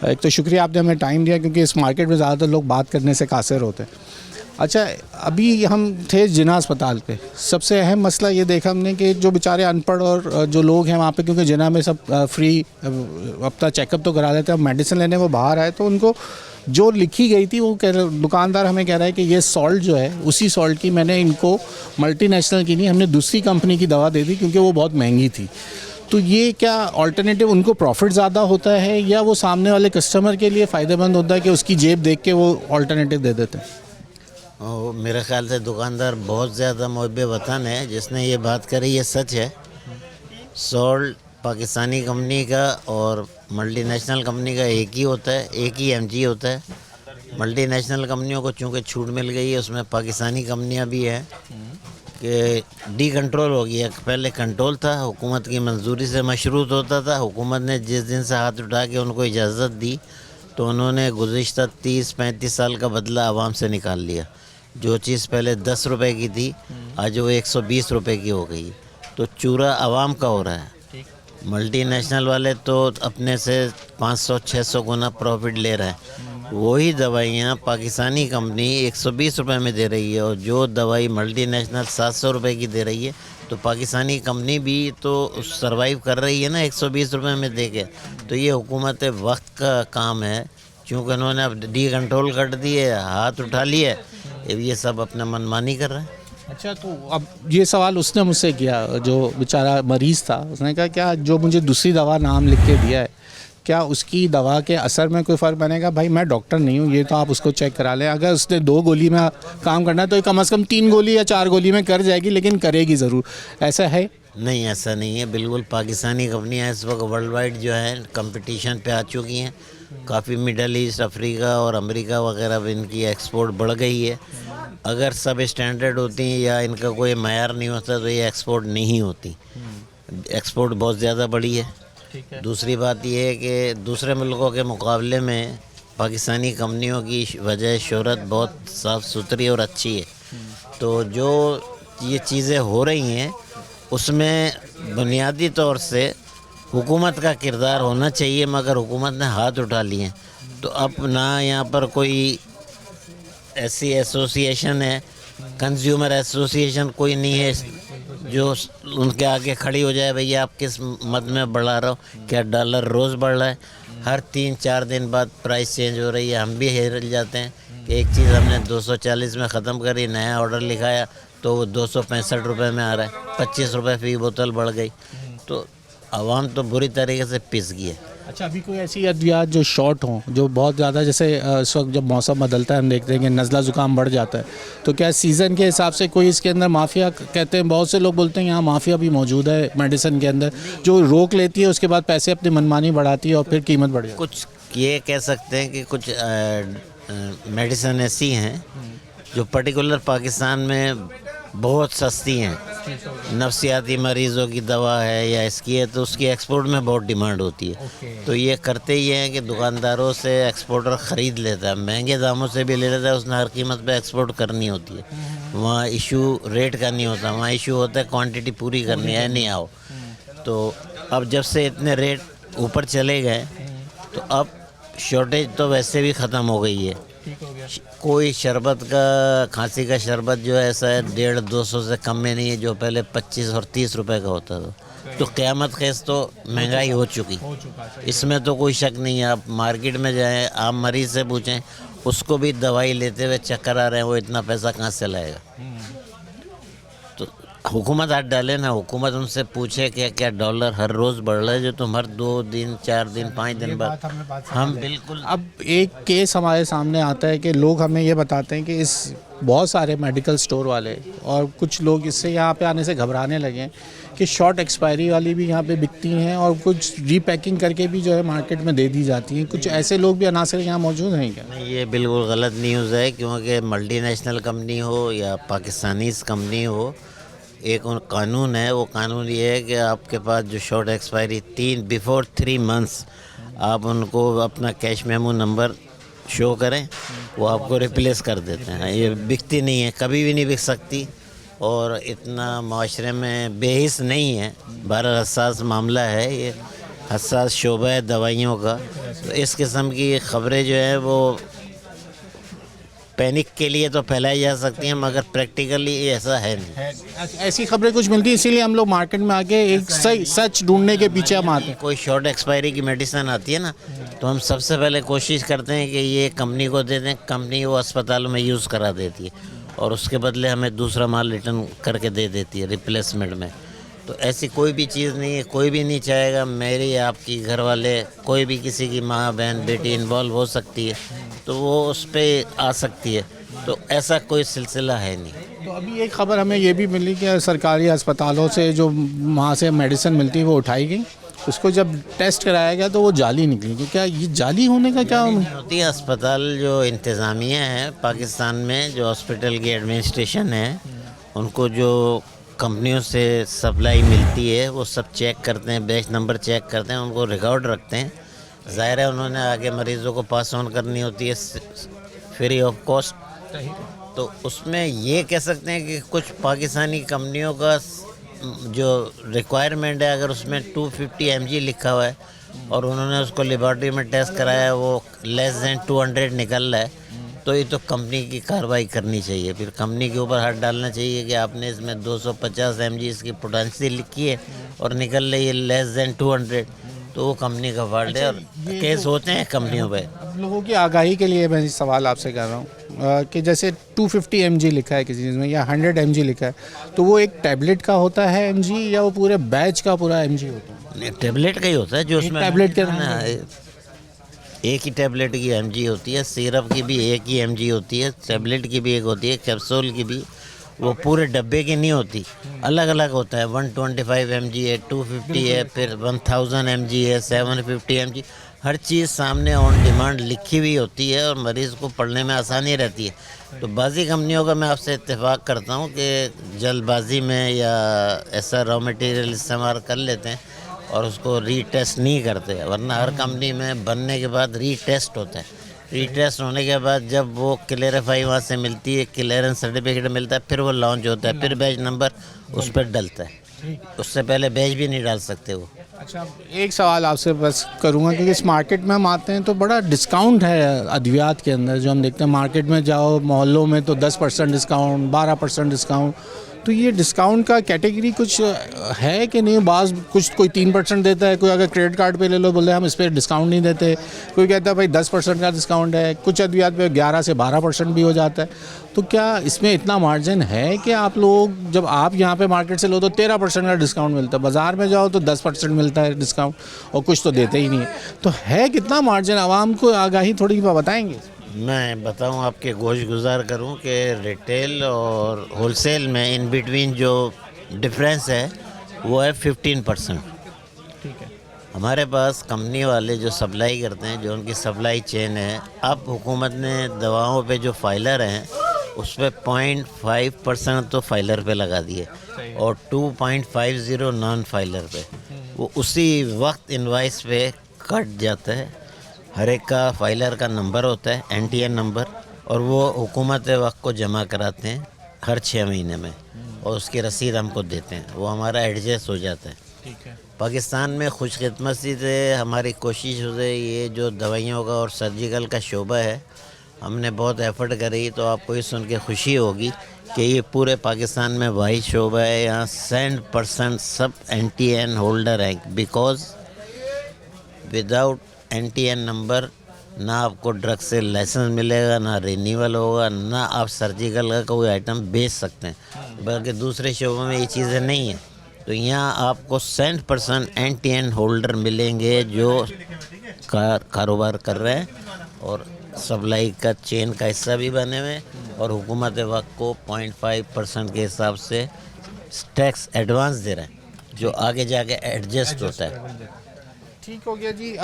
एक तो शुक्रिया आपने हमें टाइम दिया, क्योंकि इस मार्केट में ज़्यादातर लोग बात करने से कासिर होते हैं। अच्छा, अभी हम थे जिना अस्पताल पे। सबसे अहम मसला ये देखा हमने कि जो बेचारे अनपढ़ और जो लोग हैं वहाँ पे, क्योंकि जिना में सब फ्री अपना चेकअप तो करा लेते हैं, अब मेडिसिन लेने वो बाहर आए तो उनको जो लिखी गई थी वो दुकानदार हमें कह रहा है कि ये सॉल्ट जो है उसी सॉल्ट की मैंने इनको मल्टीनेशनल की नहीं, हमने दूसरी कंपनी की दवा दे दी क्योंकि वो बहुत महंगी थी। तो ये क्या अल्टरनेटिव, उनको प्रॉफिट ज़्यादा होता है या वो सामने वाले कस्टमर के लिए फ़ायदेमंद होता है कि उसकी जेब देख के वो अल्टरनेटिव दे देते हैं? मेरे ख्याल से दुकानदार बहुत ज़्यादा मुहब्बे वतन है जिसने ये बात करी, ये सच है। सॉल्ट पाकिस्तानी कंपनी का और मल्टीनेशनल कंपनी का एक ही होता है, एक ही एमजी होता है। मल्टीनेशनल कंपनियों को चूँकि छूट मिल गई है, उसमें पाकिस्तानी कंपनियां भी हैं कि डी कंट्रोल हो गया। पहले कंट्रोल था, हुकूमत की मंजूरी से मशरूत होता था। हुकूमत ने जिस दिन से हाथ उठा के उनको इजाज़त दी तो उन्होंने गुज़िश्ता 30-35 साल का बदला आवाम से निकाल लिया। जो चीज़ पहले 10 रुपए की थी आज वो 120 रुपए की हो गई। तो चूरा आवाम का हो रहा है। मल्टीनेशनल वाले तो अपने से 500-600 गुना प्रॉफिट ले रहे हैं। वही दवाइयाँ पाकिस्तानी कंपनी 120 रुपए में दे रही है, और जो दवाई मल्टीनेशनल 700 रुपए की दे रही है, तो पाकिस्तानी कंपनी भी तो सरवाइव कर रही है ना 120 रुपए में दे के। तो ये हुकूमत वक्त का काम है, क्योंकि उन्होंने अब डी कंट्रोल कर दिए, हाथ उठा लिए, ये सब अपना मनमानी कर रहे हैं। अच्छा, तो अब ये सवाल उसने मुझसे किया, जो बेचारा मरीज़ था। उसने कहा क्या जो मुझे दूसरी दवा नाम लिख के दिया है, क्या उसकी दवा के असर में कोई फ़र्क बनेगा? भाई मैं डॉक्टर नहीं हूँ, ये तो आप उसको चेक करा लें। अगर उसने 2 गोली में काम करना है तो कम से कम 3 गोली या 4 गोली में कर जाएगी, लेकिन करेगी ज़रूर। ऐसा है? नहीं, ऐसा नहीं है। बिल्कुल पाकिस्तानी कंपनियां इस वक्त वर्ल्ड वाइड जो है कंपटीशन पे आ चुकी हैं। काफ़ी मिडल ईस्ट, अफ्रीका और अमेरिका वगैरह में इनकी एक्सपोर्ट बढ़ गई है। अगर सब स्टैंडर्ड होती हैं या इनका कोई मयार नहीं होता तो ये एक्सपोर्ट नहीं होती। एक्सपोर्ट बहुत ज़्यादा बढ़ी है। दूसरी बात यह है कि दूसरे मुल्कों के मुकाबले में पाकिस्तानी कंपनियों की वजह शोहरत बहुत साफ़ सुथरी और अच्छी है। तो जो ये चीज़ें हो रही हैं उसमें बुनियादी तौर से हुकूमत का किरदार होना चाहिए, मगर हुकूमत ने हाथ उठा लिए हैं। तो अब ना यहाँ पर कोई ऐसी एसोसिएशन है, कंज्यूमर एसोसिएशन कोई नहीं है जो उनके आगे खड़ी हो जाए, भैया आप किस मद में बढ़ा रहे हो, क्या डॉलर रोज़ बढ़ रहा है, हर 3-4 दिन बाद प्राइस चेंज हो रही है। हम भी हिल जाते हैं कि एक चीज़ हमने 240 में ख़त्म करी, नया ऑर्डर लिखाया तो वो 265 रुपये में आ रहा है, 25 रुपये फ़ी बोतल बढ़ गई। तो आवाम तो बुरी तरीके से पिस गई है। अच्छा, अभी कोई ऐसी अद्वियात जो शॉर्ट हों, जो बहुत ज़्यादा, जैसे इस वक्त जब मौसम बदलता है हम देखते हैं कि नज़ला ज़ुकाम बढ़ जाता है, तो क्या सीज़न के हिसाब से कोई इसके अंदर माफिया, कहते हैं बहुत से लोग बोलते हैं यहाँ माफिया भी मौजूद है मेडिसिन के अंदर, जो रोक लेती है उसके बाद पैसे अपनी मनमानी बढ़ाती है और फिर कीमत बढ़ जाती है? कुछ ये कह सकते हैं कि कुछ मेडिसिन ऐसी हैं जो पर्टिकुलर पाकिस्तान में बहुत सस्ती हैं। नफ्सियाती मरीज़ों की दवा है या इसकी है तो उसकी एक्सपोर्ट में बहुत डिमांड होती है। तो ये करते ही हैं कि दुकानदारों से एक्सपोर्टर ख़रीद लेता है, महंगे दामों से भी ले लेता है, उसने हर कीमत पे एक्सपोर्ट करनी होती है। वहाँ इशू रेट का नहीं होता, वहाँ इशू होता है क्वांटिटी पूरी करनी है, नहीं आओ। तो अब जब से इतने रेट ऊपर चले गए तो अब शॉर्टेज तो वैसे भी ख़त्म हो गई है। कोई शरबत का, खांसी का शरबत जो है ऐसा है 150-200 से कम में नहीं है, जो पहले 25 और 30 रुपए का होता था। तो क़यामत खेस तो महंगाई हो चुकी, इसमें तो कोई शक नहीं है। आप मार्केट में जाएं, आम मरीज़ से पूछें, उसको भी दवाई लेते हुए चक्कर आ रहे हैं, वो इतना पैसा कहाँ से लाएगा। तो हुकूमत हाथ डाले ना, हुकूमत उनसे पूछे कि क्या डॉलर हर रोज़ बढ़ रहा है, जो तुम हर 2 दिन 4 दिन 5 दिन बाद हम बिल्कुल। अब एक केस हमारे सामने आता है कि लोग हमें ये बताते हैं कि इस बहुत सारे मेडिकल स्टोर वाले और कुछ लोग इससे यहाँ पे आने से घबराने लगे हैं कि शॉर्ट एक्सपायरी वाली भी यहाँ पे बिकती हैं और कुछ रीपैकिंग करके भी जो है मार्केट में दे दी जाती हैं। कुछ ऐसे लोग भी अनासर यहाँ मौजूद हैं क्या? नहीं, ये बिल्कुल गलत न्यूज़ है, क्योंकि मल्टीनेशनल कंपनी हो या पाकिस्तानी कंपनी हो, एक कानून है। वो कानून ये है कि आपके पास जो शॉर्ट एक्सपायरी बिफोर 3 मंथ्स आप उनको अपना कैश मेमो नंबर शो करें, वो आपको रिप्लेस कर देते हैं। ये बिकती नहीं है, कभी भी नहीं बिक सकती, और इतना माशरे में बेहिस नहीं है। बड़ा हसास मामला है ये, हसास शोबा है दवाइयों का। तो इस किस्म की ख़बरें जो है वो पैनिक के लिए तो फैलाई जा सकती हैं, मगर प्रैक्टिकली ऐसा है नहीं। ऐसी खबरें कुछ मिलती हैं, इसीलिए हम लोग मार्केट में आके एक सही सच ढूंढने के पीछे हम आते हैं। कोई शॉर्ट एक्सपायरी की मेडिसिन आती है ना, तो हम सबसे पहले कोशिश करते हैं कि ये कंपनी को दे दें, कंपनी वो अस्पतालों में यूज़ करा देती है और उसके बदले हमें दूसरा माल रिटर्न करके दे देती है रिप्लेसमेंट में। तो ऐसी कोई भी चीज़ नहीं है, कोई भी नहीं चाहेगा मेरी आपकी घर वाले, कोई भी किसी की माँ बहन बेटी इन्वॉल्व हो सकती है, तो वो उस पर आ सकती है। तो ऐसा कोई सिलसिला है नहीं। तो अभी एक खबर हमें ये भी मिली कि सरकारी अस्पतालों से जो वहाँ से मेडिसिन मिलती है वो उठाई गई, उसको जब टेस्ट कराया गया तो वो जाली निकली। तो क्या ये जाली होने का क्या होती है? अस्पताल जो इंतज़ामिया है पाकिस्तान में, जो हॉस्पिटल की एडमिनिस्ट्रेशन है, उनको जो कंपनियों से सप्लाई मिलती है वो सब चेक करते हैं, बैच नंबर चेक करते हैं, उनको रिकॉर्ड रखते हैं। ज़ाहिर है उन्होंने आगे मरीज़ों को पास ऑन करनी होती है फ्री ऑफ कॉस्ट। तो उसमें ये कह सकते हैं कि कुछ पाकिस्तानी कंपनियों का जो रिक्वायरमेंट है, अगर उसमें 250 mg लिखा हुआ है और उन्होंने उसको लेबॉर्ट्री में टेस्ट कराया, वो लेस दैन 200 निकल रहा है, तो ये तो कंपनी की कार्रवाई करनी चाहिए। फिर कंपनी के ऊपर हाथ डालना चाहिए कि आपने इसमें 250 mg इसकी पोटेंशियल लिखी है और निकल रही है लेस दैन 200, तो वो कंपनी का फॉल्ट है। और केस होते हैं कंपनियों पे। अब लोगों की आगाही के लिए मैं सवाल आपसे कर रहा हूँ कि जैसे 250 mg लिखा है किसी चीज़ में या 100 mg लिखा है, तो वो एक टैबलेट का होता है mg या वो पूरे बैच का पूरा mg होता है? टैबलेट का ही होता है, जो उसमें टैबलेट के एक ही टैबलेट की mg होती है, सिरप की भी एक ही mg होती है, टैबलेट की भी एक होती है, कैप्सूल की भी। वो पूरे डब्बे की नहीं होती, अलग अलग होता है। 125 mg है, 250 है, फिर 1000 mg है, 750 mg। हर चीज़ सामने ऑन डिमांड लिखी हुई होती है और मरीज़ को पढ़ने में आसानी रहती है। तो बाज़ी कंपनियों का मैं आपसे इत्तेफाक करता हूँ कि जल्दबाजी में या ऐसा रॉ मटेरियल इस्तेमाल कर लेते हैं और उसको रीटेस्ट नहीं करते, वरना हर कंपनी में बनने के बाद रीटेस्ट होता है। रीटेस्ट होने के बाद जब वो क्लियरिफाई वहाँ से मिलती है, क्लियरेंस सर्टिफिकेट मिलता है, फिर वो लॉन्च होता है, फिर बैच नंबर उस पर डलता है। उससे पहले बैच भी नहीं डाल सकते वो। अच्छा, एक सवाल आपसे बस करूँगा कि इस मार्केट में हम आते हैं तो बड़ा डिस्काउंट है अद्वियात के अंदर। जो हम देखते हैं मार्केट में जाओ मोहल्लों में तो 10% डिस्काउंट, 12% डिस्काउंट। तो ये डिस्काउंट का कैटेगरी कुछ है कि नहीं? बाज़ कुछ कोई 3% देता है, कोई अगर क्रेडिट कार्ड पे ले लो बोले हम इस पर डिस्काउंट नहीं देते, कोई कहता है भाई 10% का डिस्काउंट है, कुछ अद्वियात पे 11 से 12% भी हो जाता है। तो क्या इसमें इतना मार्जिन है कि आप लोग जब आप यहाँ पे मार्केट से लो तो 13% का डिस्काउंट मिलता है, बाज़ार में जाओ तो 10% मिलता है डिस्काउंट और कुछ तो देते ही नहीं है? तो है कितना मार्जिन? आवाम को आगाही थोड़ी बताएँगे? मैं बताऊं, आपके गोश गुजार करूं कि रिटेल और होलसेल में इन बिटवीन जो डिफरेंस है वो है 15%। ठीक है। हमारे पास कंपनी वाले जो सप्लाई करते हैं, जो उनकी सप्लाई चेन है, अब हुकूमत ने दवाओं पे जो फाइलर हैं उस पर 0.5% तो फाइलर पे लगा दिए और 2.50 नॉन फाइलर पे। वो उसी वक्त इनवाइस पे कट जाता है। हर एक का फाइलर का नंबर होता है, NTN नंबर, और वो हुकूमत वक्त को जमा कराते हैं हर 6 महीने में और उसकी रसीद हमको देते हैं, वो हमारा एडजस्ट हो जाता है। ठीक है। पाकिस्तान में खुशकिस्मती से हमारी कोशिश हो रही, ये जो दवाइयों का और सर्जिकल का शोबा है, हमने बहुत एफर्ट करी। तो आपको ये सुन के खुशी होगी कि ये पूरे पाकिस्तान में वाही शोबा है, यहाँ 100% सब NTN होल्डर हैं। बिकॉज विदाउट NTN नंबर ना आपको ड्रग से लाइसेंस मिलेगा, ना रिन्यूअल होगा, ना आप सर्जिकल का कोई आइटम बेच सकते हैं। बल्कि दूसरे शोबों में ये चीज़ें नहीं हैं। तो यहाँ आपको 100% एंड टू एंड होल्डर मिलेंगे जो कारोबार कर रहे हैं और सप्लाई का चेन का हिस्सा भी बने हुए हैं और हुकूमत वक्त को 0.5% के हिसाब से टैक्स एडवांस दे रहे हैं जो आगे जाके एडजस्ट होता है। ठीक हो गया जी।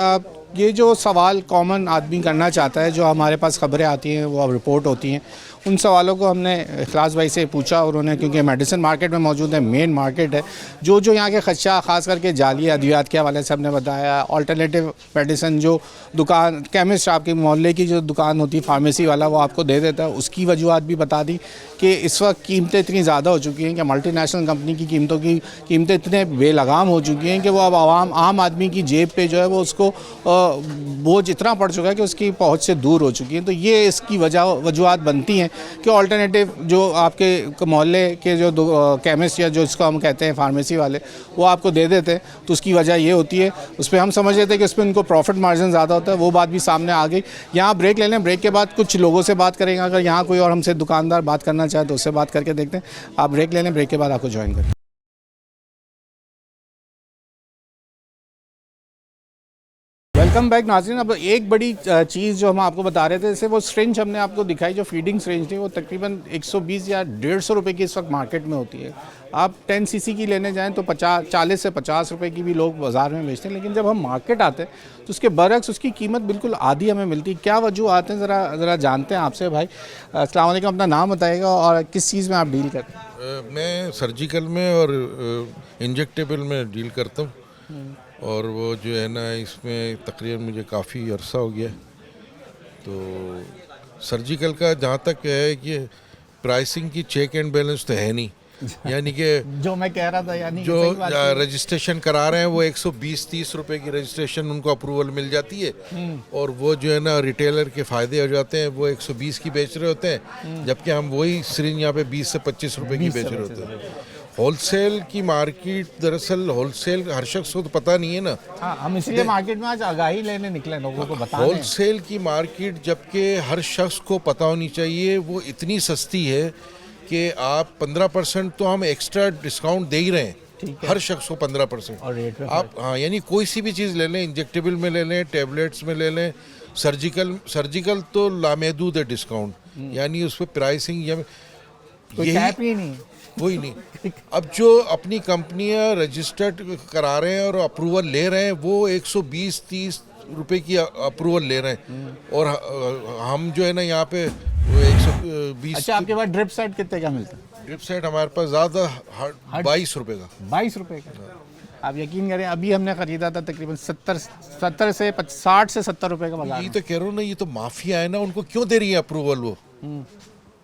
ये जो सवाल कॉमन आदमी करना चाहता है, जो हमारे पास खबरें आती हैं वो अब रिपोर्ट होती हैं, उन सवालों को हमने इखलास भाई से पूछा और उन्होंने, क्योंकि मेडिसिन मार्केट में मौजूद है, मेन मार्केट है, जो यहाँ के खदशा ख़ास करके जाली अद्वियात के हवाले से हमने बताया। अल्टरनेटिव मेडिसिन जो दुकान केमिस्ट आपके मोहल्ले की जो दुकान होती है फार्मेसी वाला वो आपको दे देता है, उसकी वजूहत भी बता दी कि इस वक्त कीमतें इतनी ज़्यादा हो चुकी हैं कि मल्टीनेशनल कंपनी की कीमतें इतने बेलगाम हो चुकी हैं कि वो अब आम आदमी की जेब पे जो है वो उसको बोझ इतना पड़ चुका है कि उसकी पहुंच से दूर हो चुकी है। तो ये इसकी वजूहत बनती हैं कि अल्टरनेटिव जो आपके मोहल्ले के जो केमिस्ट या जो इसको हम कहते हैं फार्मेसी वाले वो आपको दे देते हैं। तो उसकी वजह ये होती है, उस पर हम समझ रहे थे कि उस पर उनको प्रॉफिट मार्जिन ज़्यादा होता है, वो बात भी सामने आ गई। यहाँ ब्रेक ले लें, ब्रेक के बाद कुछ लोगों से बात करेंगे। अगर यहाँ कोई और हमसे दुकानदार बात करना चाहे तो उससे बात करके देखते हैं। आप ब्रेक ले लें, ब्रेक के बाद आपको ज्वाइन करें। वेलकम बैक नाज़रीन। अब एक बड़ी चीज़ जो हम आपको बता रहे थे, जैसे वो सिरिंज हमने आपको दिखाई, जो फीडिंग सिरिंज थी, वो तकरीबन 120 या 150 रुपए की इस वक्त मार्केट में होती है। आप 10 सीसी की लेने जाएं तो 40 से 50 रुपए की भी लोग बाज़ार में बेचते हैं, लेकिन जब हम मार्केट आते हैं तो उसके बरक्स उसकी कीमत बिल्कुल आधी हमें मिलती है। क्या वजह आते हैं, ज़रा जानते हैं आपसे। भाई अस्सलाम वालेकुम, अपना नाम बताइएगा और किस चीज़ में आप डील करते हैं? मैं सर्जिकल में और इंजेक्टेबल में डील करता हूँ और वो जो है ना इसमें तकरीबन मुझे काफ़ी अरसा हो गया। तो सर्जिकल का जहाँ तक है कि प्राइसिंग की चेक एंड बैलेंस तो है नहीं, यानी कि जो मैं कह रहा था, यानी जो रजिस्ट्रेशन करा रहे हैं वो 120-30 रुपए की रजिस्ट्रेशन उनको अप्रूवल मिल जाती है और वो जो है ना रिटेलर के फ़ायदे हो जाते हैं, वो 120 की बेच रहे होते हैं, जबकि हम वही सिरिंज यहाँ पे 20 से 25 रुपए की बेच रहे होते हैं। होलसेल की मार्केट, दरअसल होलसेल हर शख्स को तो पता नहीं है ना। हाँ, हम इसलिए मार्केट में आज आगाही लेने निकले, लोगों को बताने। होलसेल की मार्केट जबकि हर शख्स को पता होनी चाहिए, वो इतनी सस्ती है कि आप 15% तो हम एक्स्ट्रा डिस्काउंट दे ही रहे हैं हर शख्स को 15%। और रेट में आप हाँ, यानी कोई सी भी चीज़ ले लें, इंजेक्टेबल में ले लें, टैबलेट्स में ले लें, सर्जिकल तो लामहदूद है डिस्काउंट, यानी उस पर प्राइसिंग यही नहीं, वही नहीं। अब जो अपनी कंपनियां रजिस्टर्ड करा रहे हैं और अप्रूवल ले रहे हैं वो 120-30 रुपए की अप्रूवल ले रहे हैं और हम जो है ना यहाँ पे 120। अच्छा, आपके पास ड्रिप सेट कितने का मिलता है? ड्रिप सेट हमारे पास ज़्यादा 22 रुपए का। 22 रुपए का? आप यकीन करें, अभी हमने ख़रीदा था तकरीबन 60 से 70 रुपए का बाजार। ये तो कह रहा हूँ ना, ये तो माफिया है ना, उनको क्यों दे रही है अप्रूवल? वो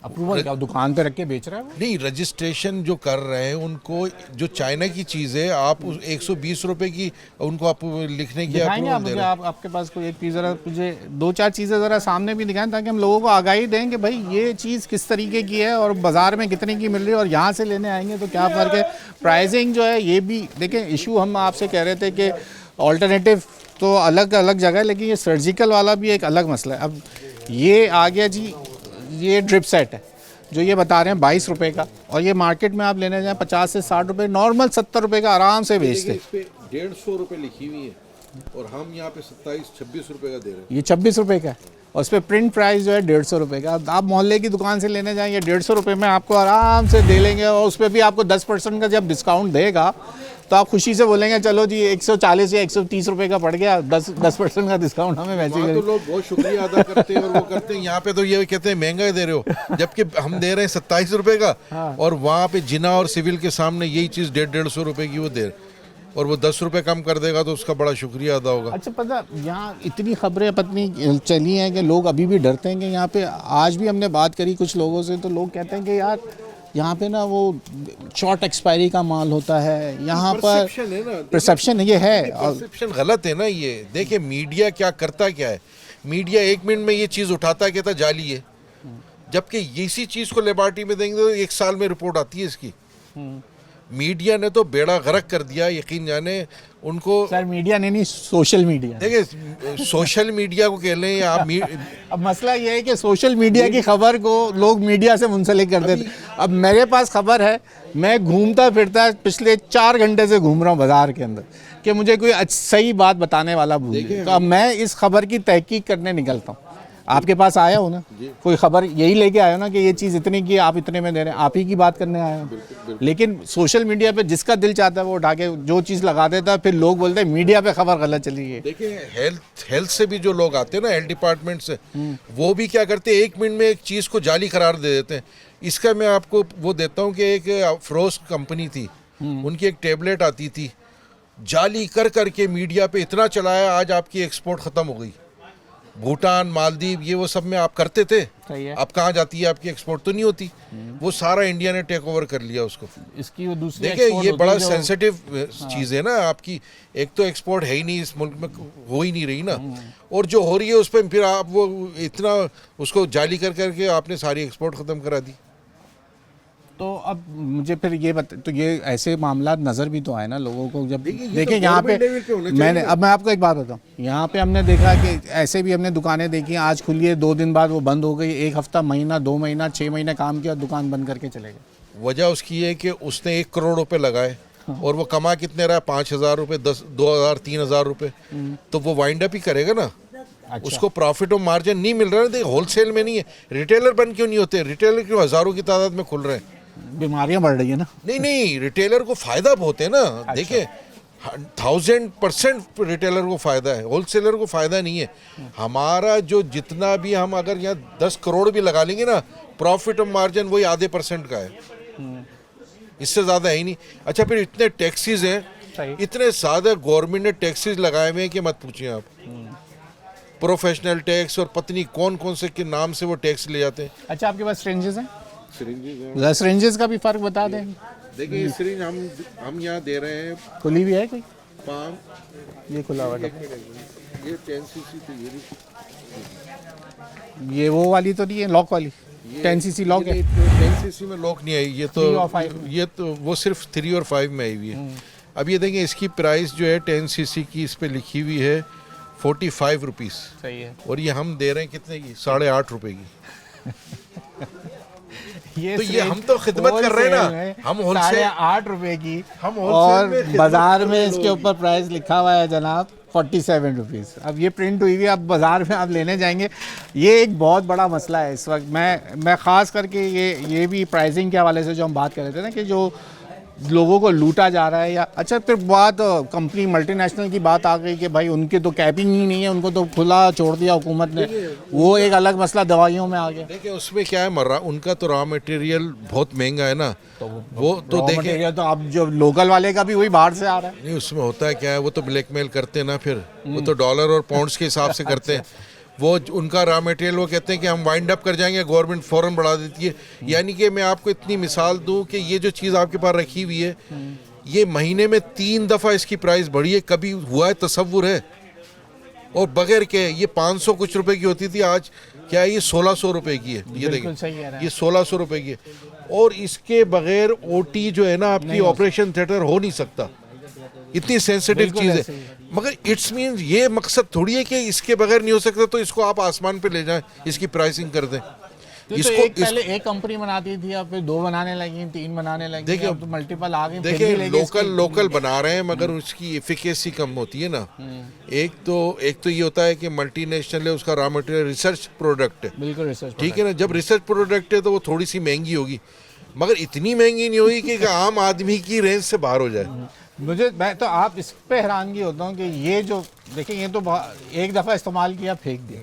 अप्रूवल क्या दुकान पे रख के बेच रहा है वो? नहीं, रजिस्ट्रेशन जो कर रहे हैं उनको, जो चाइना की चीज़ है, आप 120 रुपए की उनको आप लिखने की अप्रूवल दे रहे हैं। आपके पास कोई एक चीज़, ज़रा मुझे 2-4 चीज़ें ज़रा सामने भी दिखाएं ताकि हम लोगों को आगाही दें कि भाई ये चीज़ किस तरीके की है और बाज़ार में कितने की मिल रही है और यहाँ से लेने आएंगे तो क्या फ़र्क है। प्राइसिंग जो है ये भी देखें। इशू हम आपसे कह रहे थे कि ऑल्टरनेटिव तो अलग अलग जगह है, लेकिन ये सर्जिकल वाला भी एक अलग मसला है। अब ये आ गया जी, ये ड्रिप सेट है जो ये बता रहे हैं 22 रुपए का, और ये मार्केट में आप लेने जाएं 50 से 60 रुपए, नॉर्मल 70 रुपए का आराम से बेचते हैं। इस पे 150 रुपए लिखी हुई है और हम यहाँ पे 27-26 रुपए का दे रहे हैं। ये 26 रुपए का है और उस पर प्रिंट प्राइस जो है 150 रुपए का। आप मोहल्ले की दुकान से लेने जाएंगे 150 रुपए में आपको आराम से दे लेंगे, और उस पर भी आपको 10% का जब डिस्काउंट देगा तो आप खुशी से बोलेंगे चलो जी 140 या 130 रुपए का पड़ गया, 10% का डिस्काउंट हमें वैसे ही। तो लोग बहुत शुक्रिया अदा करते हैं और वो करते हैं। यहाँ पे तो ये कहते हैं महंगा दे रहे हो, जबकि हम दे रहे हैं 27 रुपए का। हाँ। और वहाँ पे जिना और सिविल के सामने यही चीज़ 150 रुपए की वो दे, और वो 10 रुपए कम कर देगा तो उसका बड़ा शुक्रिया अदा होगा। अच्छा, पता यहाँ इतनी खबरें पत्नी चली हैं कि लोग अभी भी डरते हैं कि यहाँ पे, आज भी हमने बात करी कुछ लोगों से तो लोग कहते हैं कि यार यहाँ पे ना वो शॉर्ट एक्सपायरी का माल होता है, यहाँ पर परसेप्शन ये है, परसेप्शन गलत है ना। ये देखिए मीडिया क्या करता क्या है, मीडिया 1 मिनट में ये चीज़ उठाता कहता जाली है, जबकि इसी चीज़ को लेबॉर्ट्री में देंगे तो 1 साल में रिपोर्ट आती है इसकी। मीडिया ने तो बेड़ा गर्क कर दिया, यकीन जाने उनको। सर मीडिया ने नहीं, सोशल मीडिया। देखिए सोशल मीडिया को कह लें या आप अब मसला ये है कि सोशल मीडिया की खबर को लोग मीडिया से मुंसलिक कर देते। अब मेरे पास खबर है, मैं घूमता फिरता पिछले 4 घंटे से घूम रहा हूँ बाजार के अंदर कि मुझे कोई सही बात बताने वाला भूल गया। तो अब मैं इस खबर की तहकीक करने निकलता हूँ। आपके पास आया हो ना कोई खबर, यही लेके आया हो ना कि ये चीज़ इतने की, आप इतने में दे रहे हैं, आप ही की बात करने आया हो। लेकिन सोशल मीडिया पे जिसका दिल चाहता है वो उठा के जो चीज़ लगा देता है, फिर लोग बोलते हैं मीडिया पे खबर गलत चली है। देखिए हेल्थ से भी जो लोग आते हैं ना, हेल्थ डिपार्टमेंट से, वो भी क्या करते हैं, 1 मिनट में एक चीज़ को जाली करार दे देते हैं। इसका मैं आपको वो देता हूँ कि एक अफरोज कंपनी थी, उनकी एक टेबलेट आती थी, जाली कर करके मीडिया पे इतना चलाया, आज आपकी एक्सपोर्ट ख़त्म हो गई। भूटान, मालदीव, ये वो सब में आप करते थे, अब कहाँ जाती है आपकी एक्सपोर्ट? तो नहीं होती। वो सारा इंडिया ने टेक ओवर कर लिया उसको। इसकी वो दूसरी देखिए ये बड़ा सेंसिटिव चीज़ है ना आपकी। एक तो एक्सपोर्ट है ही नहीं इस मुल्क में, हो ही नहीं रही ना, और जो हो रही है उस पर फिर आप वो इतना उसको जाली कर करके आपने सारी एक्सपोर्ट ख़त्म करा दी। तो अब मुझे फिर ये तो ये ऐसे मामला नज़र भी तो आए ना लोगों को। जब देखिए यहाँ पे मैं आपको एक बात बताऊँ, यहाँ पे हमने देखा कि ऐसे भी हमने दुकानें देखी, आज खुली है, 2 दिन बाद वो बंद हो गई, 1 हफ्ता, महीना, 2 महीना, 6 महीने काम किया, दुकान बंद करके चले गए। वजह उसकी है कि उसने 1 करोड़ रुपए लगाए और वो कमा कितने रहा, 5,000 रुपये, 2,000, 3,000 रुपये, तो वो वाइंड अप ही करेगा ना। अच्छा। उसको प्रॉफिट और मार्जिन नहीं मिल रहा है। देखिए होलसेल में नहीं है, रिटेलर बन क्यों नहीं होते? रिटेलर क्यों हज़ारों की तादाद में खुल रहे हैं? बीमारियां बढ़ रही है ना। नहीं, रिटेलर को फायदा बहुत है ना। अच्छा। देखिए 1000% रिटेलर को फायदा है, होलसेलर को फायदा नहीं है। हमारा जो जितना भी हम अगर यहाँ 10 करोड़ भी लगा लेंगे ना, प्रॉफिट और मार्जिन वही आधे % का है, इससे ज़्यादा है ही नहीं। अच्छा फिर इतने टैक्सीज हैं, इतने ज़्यादा गवर्नमेंट ने टैक्सीज लगाए हुए हैं कि मत पूछिए आप। प्रोफेशनल टैक्स और पत्नी कौन कौन से के नाम से वो टैक्स ले जाते हैं। अच्छा आपके पास सिरिंजेस हैं? सिरिंजेस का भी फर्क बता दें। देखिए सिरिंज हम यहाँ दे रहे हैं, खुली भी है कोई? पाम ये खुला हुआ, ये 10cc तो ये वो वाली तो नहीं है, लॉक वाली 10cc लॉक है। 10cc में लॉक नहीं आई, ये तो वो सिर्फ 3 और 5 में आई हुई है। अब ये देखें इसकी प्राइस जो है 10cc की इस पे लिखी हुई है 45 रुपीज़। सही है। और ये हम दे रहे हैं कितने की? 8.5 रुपए की। ये हम तो खिदमत कर रहे हैं ना, हम होलसेल 8 रुपए की, हम और बाजार में इसके ऊपर प्राइस लिखा हुआ है जनाब 47 रुपीज़। अब ये प्रिंट हुई हुई, अब बाज़ार में आप लेने जाएंगे, ये एक बहुत बड़ा मसला है इस वक्त। मैं ख़ास करके ये भी प्राइसिंग के हवाले से जो हम बात कर रहे थे ना कि जो लोगों को लूटा जा रहा है, या अच्छा फिर बात कंपनी मल्टीनेशनल की बात आ गई कि भाई उनके तो कैपिंग ही नहीं है, उनको तो खुला छोड़ दिया हुकूमत ने, वो एक अलग मसला दवाइयों में आ गया। देखिए उसमें क्या है, उनका तो रॉ मटेरियल बहुत महंगा है ना, तो वो तो देखिए तो अब जो लोकल वाले का भी वही बाहर से आ रहा है। नहीं, उसमें होता है क्या है, वो तो ब्लैकमेल करते हैं ना, फिर वो तो डॉलर और पाउंड्स के हिसाब से करते हैं। वो उनका रॉ मटेरियल वो कहते हैं कि हम वाइंड अप कर जाएंगे, गवर्नमेंट फ़ौरन बढ़ा देती है। यानी कि मैं आपको इतनी मिसाल दूं कि ये जो चीज़ आपके पास रखी हुई है, ये महीने में 3 दफ़ा इसकी प्राइस बढ़ी है। कभी हुआ है? तसव्वुर है? और बगैर के ये 500 कुछ रुपए की होती थी, आज क्या है ये 1600 रुपए की है। ये देखिए ये 1600 रुपए की है, और इसके बगैर OT जो है ना आपकी ऑपरेशन थिएटर हो नहीं सकता, इतनी सेंसिटिव चीज़ है। मगर इट्स मीन ये मकसद थोड़ी है कि इसके बगैर नहीं हो सकता तो इसको आप आसमान पे ले जाएं, इसकी प्राइसिंग कर दें। इसको पहले एक कंपनी बनाती थी, अब फिर 2 बनाने लगी, 3 बनाने लगी, देखिए अब तो मल्टीपल आ गए। देखिए लोकल बना रहे हैं, मगर उसकी एफिकेसी कम होती है ना। एक तो ये होता है कि मल्टीनेशनल है, उसका रॉ मटेरियल रिसर्च प्रोडक्ट है, बिल्कुल रिसर्च, ठीक है ना। जब रिसर्च प्रोडक्ट है तो वो थोड़ी सी महंगी होगी, मगर इतनी महंगी नहीं होगी कि आम आदमी की रेंज से बाहर हो जाए। मैं तो आप इस पे हैरानगी होता हूँ कि ये जो देखिए ये तो एक दफ़ा इस्तेमाल किया फेंक दिया,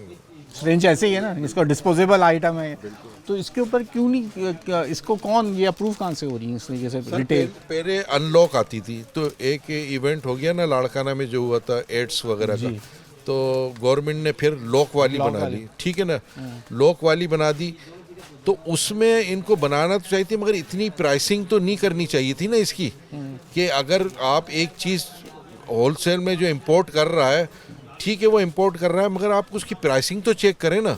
सिरिंज ऐसे ही है ना, इसको डिस्पोजेबल आइटम है, तो इसके ऊपर क्यों नहीं, इसको कौन ये अप्रूव कहाँ से हो रही है इस तरीके से? रिटेल पहले अनलॉक आती थी, तो एक इवेंट हो गया ना लाड़काना में जो हुआ था एड्स वगैरह का, तो गवर्नमेंट ने फिर लॉक वाली बना ली, ठीक है ना, लॉक वाली बना दी। तो उसमें इनको बनाना तो चाहिए थी, मगर इतनी प्राइसिंग तो नहीं करनी चाहिए थी ना इसकी, कि अगर आप एक चीज़ होलसेल में जो इंपोर्ट कर रहा है, ठीक है वो इंपोर्ट कर रहा है, मगर आप उसकी प्राइसिंग तो चेक करें ना।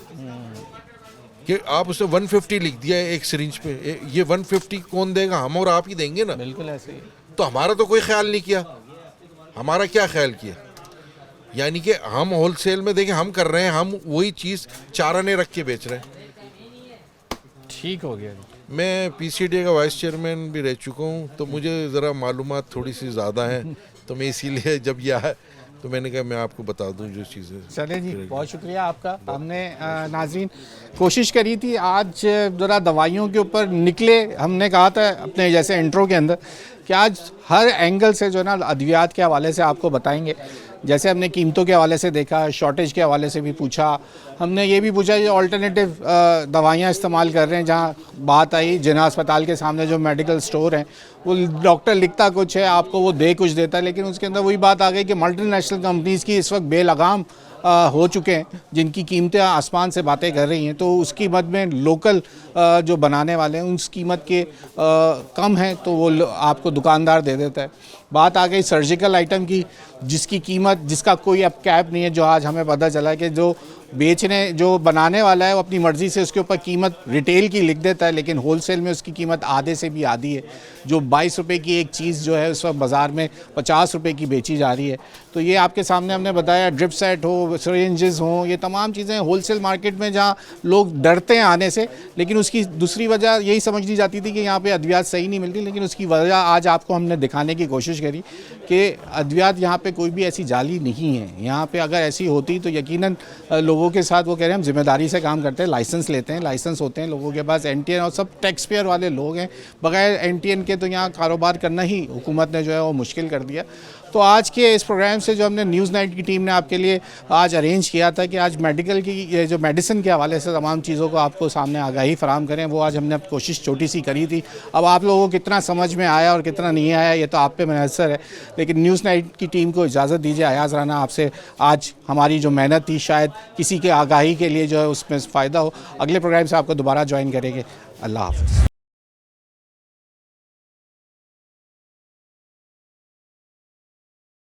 कि आप उसने 150 लिख दिया है एक सिरिंज पे, ये 150 कौन देगा? हम और आप ही देंगे ना। बिल्कुल ऐसे ही। तो हमारा तो कोई ख्याल नहीं किया। हमारा क्या ख्याल किया? यानी कि हम होलसेल में देखें, हम कर रहे हैं, हम वही चीज़ 4 आने रख के बेच रहे हैं। ठीक हो गया। मैं पीसीडी का वाइस चेयरमैन भी रह चुका हूँ, तो मुझे ज़रा मालूमात थोड़ी सी ज़्यादा हैं, तो मैं इसीलिए जब यह आया तो मैंने कहा मैं आपको बता दूं जो चीज़ें। चले जी, बहुत शुक्रिया आपका। हमने नाजरीन कोशिश करी थी आज ज़रा दवाइयों के ऊपर निकले। हमने कहा था अपने जैसे इंट्रो के अंदर कि आज हर एंगल से जो है ना अद्वियात के हवाले से आपको बताएंगे। जैसे हमने कीमतों के हवाले से देखा, शॉर्टेज के हवाले से भी पूछा, हमने ये भी पूछा ये ऑल्टरनेटिव दवाइयाँ इस्तेमाल कर रहे हैं। जहाँ बात आई जिना अस्पताल के सामने जो मेडिकल स्टोर हैं, वो डॉक्टर लिखता कुछ है, आपको वो दे कुछ देता है, लेकिन उसके अंदर वही बात आ गई कि मल्टीनेशनल कंपनीज़ की इस वक्त बेलगाम हो चुके हैं, जिनकी कीमतें आसमान से बातें कर रही हैं। तो उस कीमत में लोकल जो बनाने वाले हैं उस कीमत के कम है तो वो आपको दुकानदार दे देता है। बात आ गई सर्जिकल आइटम की, जिसकी कीमत जिसका कोई अब कैप नहीं है। जो आज हमें पता चला कि जो जो बनाने वाला है वो अपनी मर्ज़ी से उसके ऊपर कीमत रिटेल की लिख देता है, लेकिन होलसेल में उसकी कीमत आधे से भी आधी है। जो 22 रुपये की एक चीज़ जो है उस वक्त बाज़ार में 50 रुपये की बेची जा रही है। तो ये आपके सामने हमने बताया, ड्रिप सेट हो, सिरिंजेस हों, ये तमाम चीज़ें होलसेल मार्केट में जहाँ लोग डरते हैं आने से, लेकिन उसकी दूसरी वजह यही समझ ली जाती थी कि यहाँ पे अद्वियात सही नहीं मिलती, लेकिन उसकी वजह आज आपको हमने दिखाने की कोशिश करी कि अद्वियात यहाँ पे कोई भी ऐसी जाली नहीं है। यहाँ पे अगर ऐसी होती तो यकीनन लोगों के साथ वो कह रहे हैं हम जिम्मेदारी से काम करते हैं, लाइसेंस लेते हैं, लाइसेंस होते हैं लोगों के पास, एनटीएन और सब टैक्स पेयर वाले लोग हैं। बगैर एनटीएन के तो यहाँ कारोबार करना ही हुकूमत ने जो है वो मुश्किल कर दिया। तो आज के इस प्रोग्राम से जो हमने न्यूज़ नाइट की टीम ने आपके लिए आज अरेंज किया था कि आज मेडिकल की जो मेडिसिन के हवाले से तमाम चीज़ों को आपको सामने आगाही फराम करें, वो आज हमने कोशिश छोटी सी करी थी। अब आप लोगों को कितना समझ में आया और कितना नहीं आया ये तो आप पे मुनहसर है, लेकिन न्यूज़ नाइट की टीम को इजाज़त दीजिए। अयाज़ राना आपसे आज हमारी जो मेहनत थी शायद किसी के आगाही के लिए जो है उसमें फ़ायदा हो। अगले प्रोग्राम से आपको दोबारा ज्वाइन करेंगे। अल्लाह हाफ़िज़।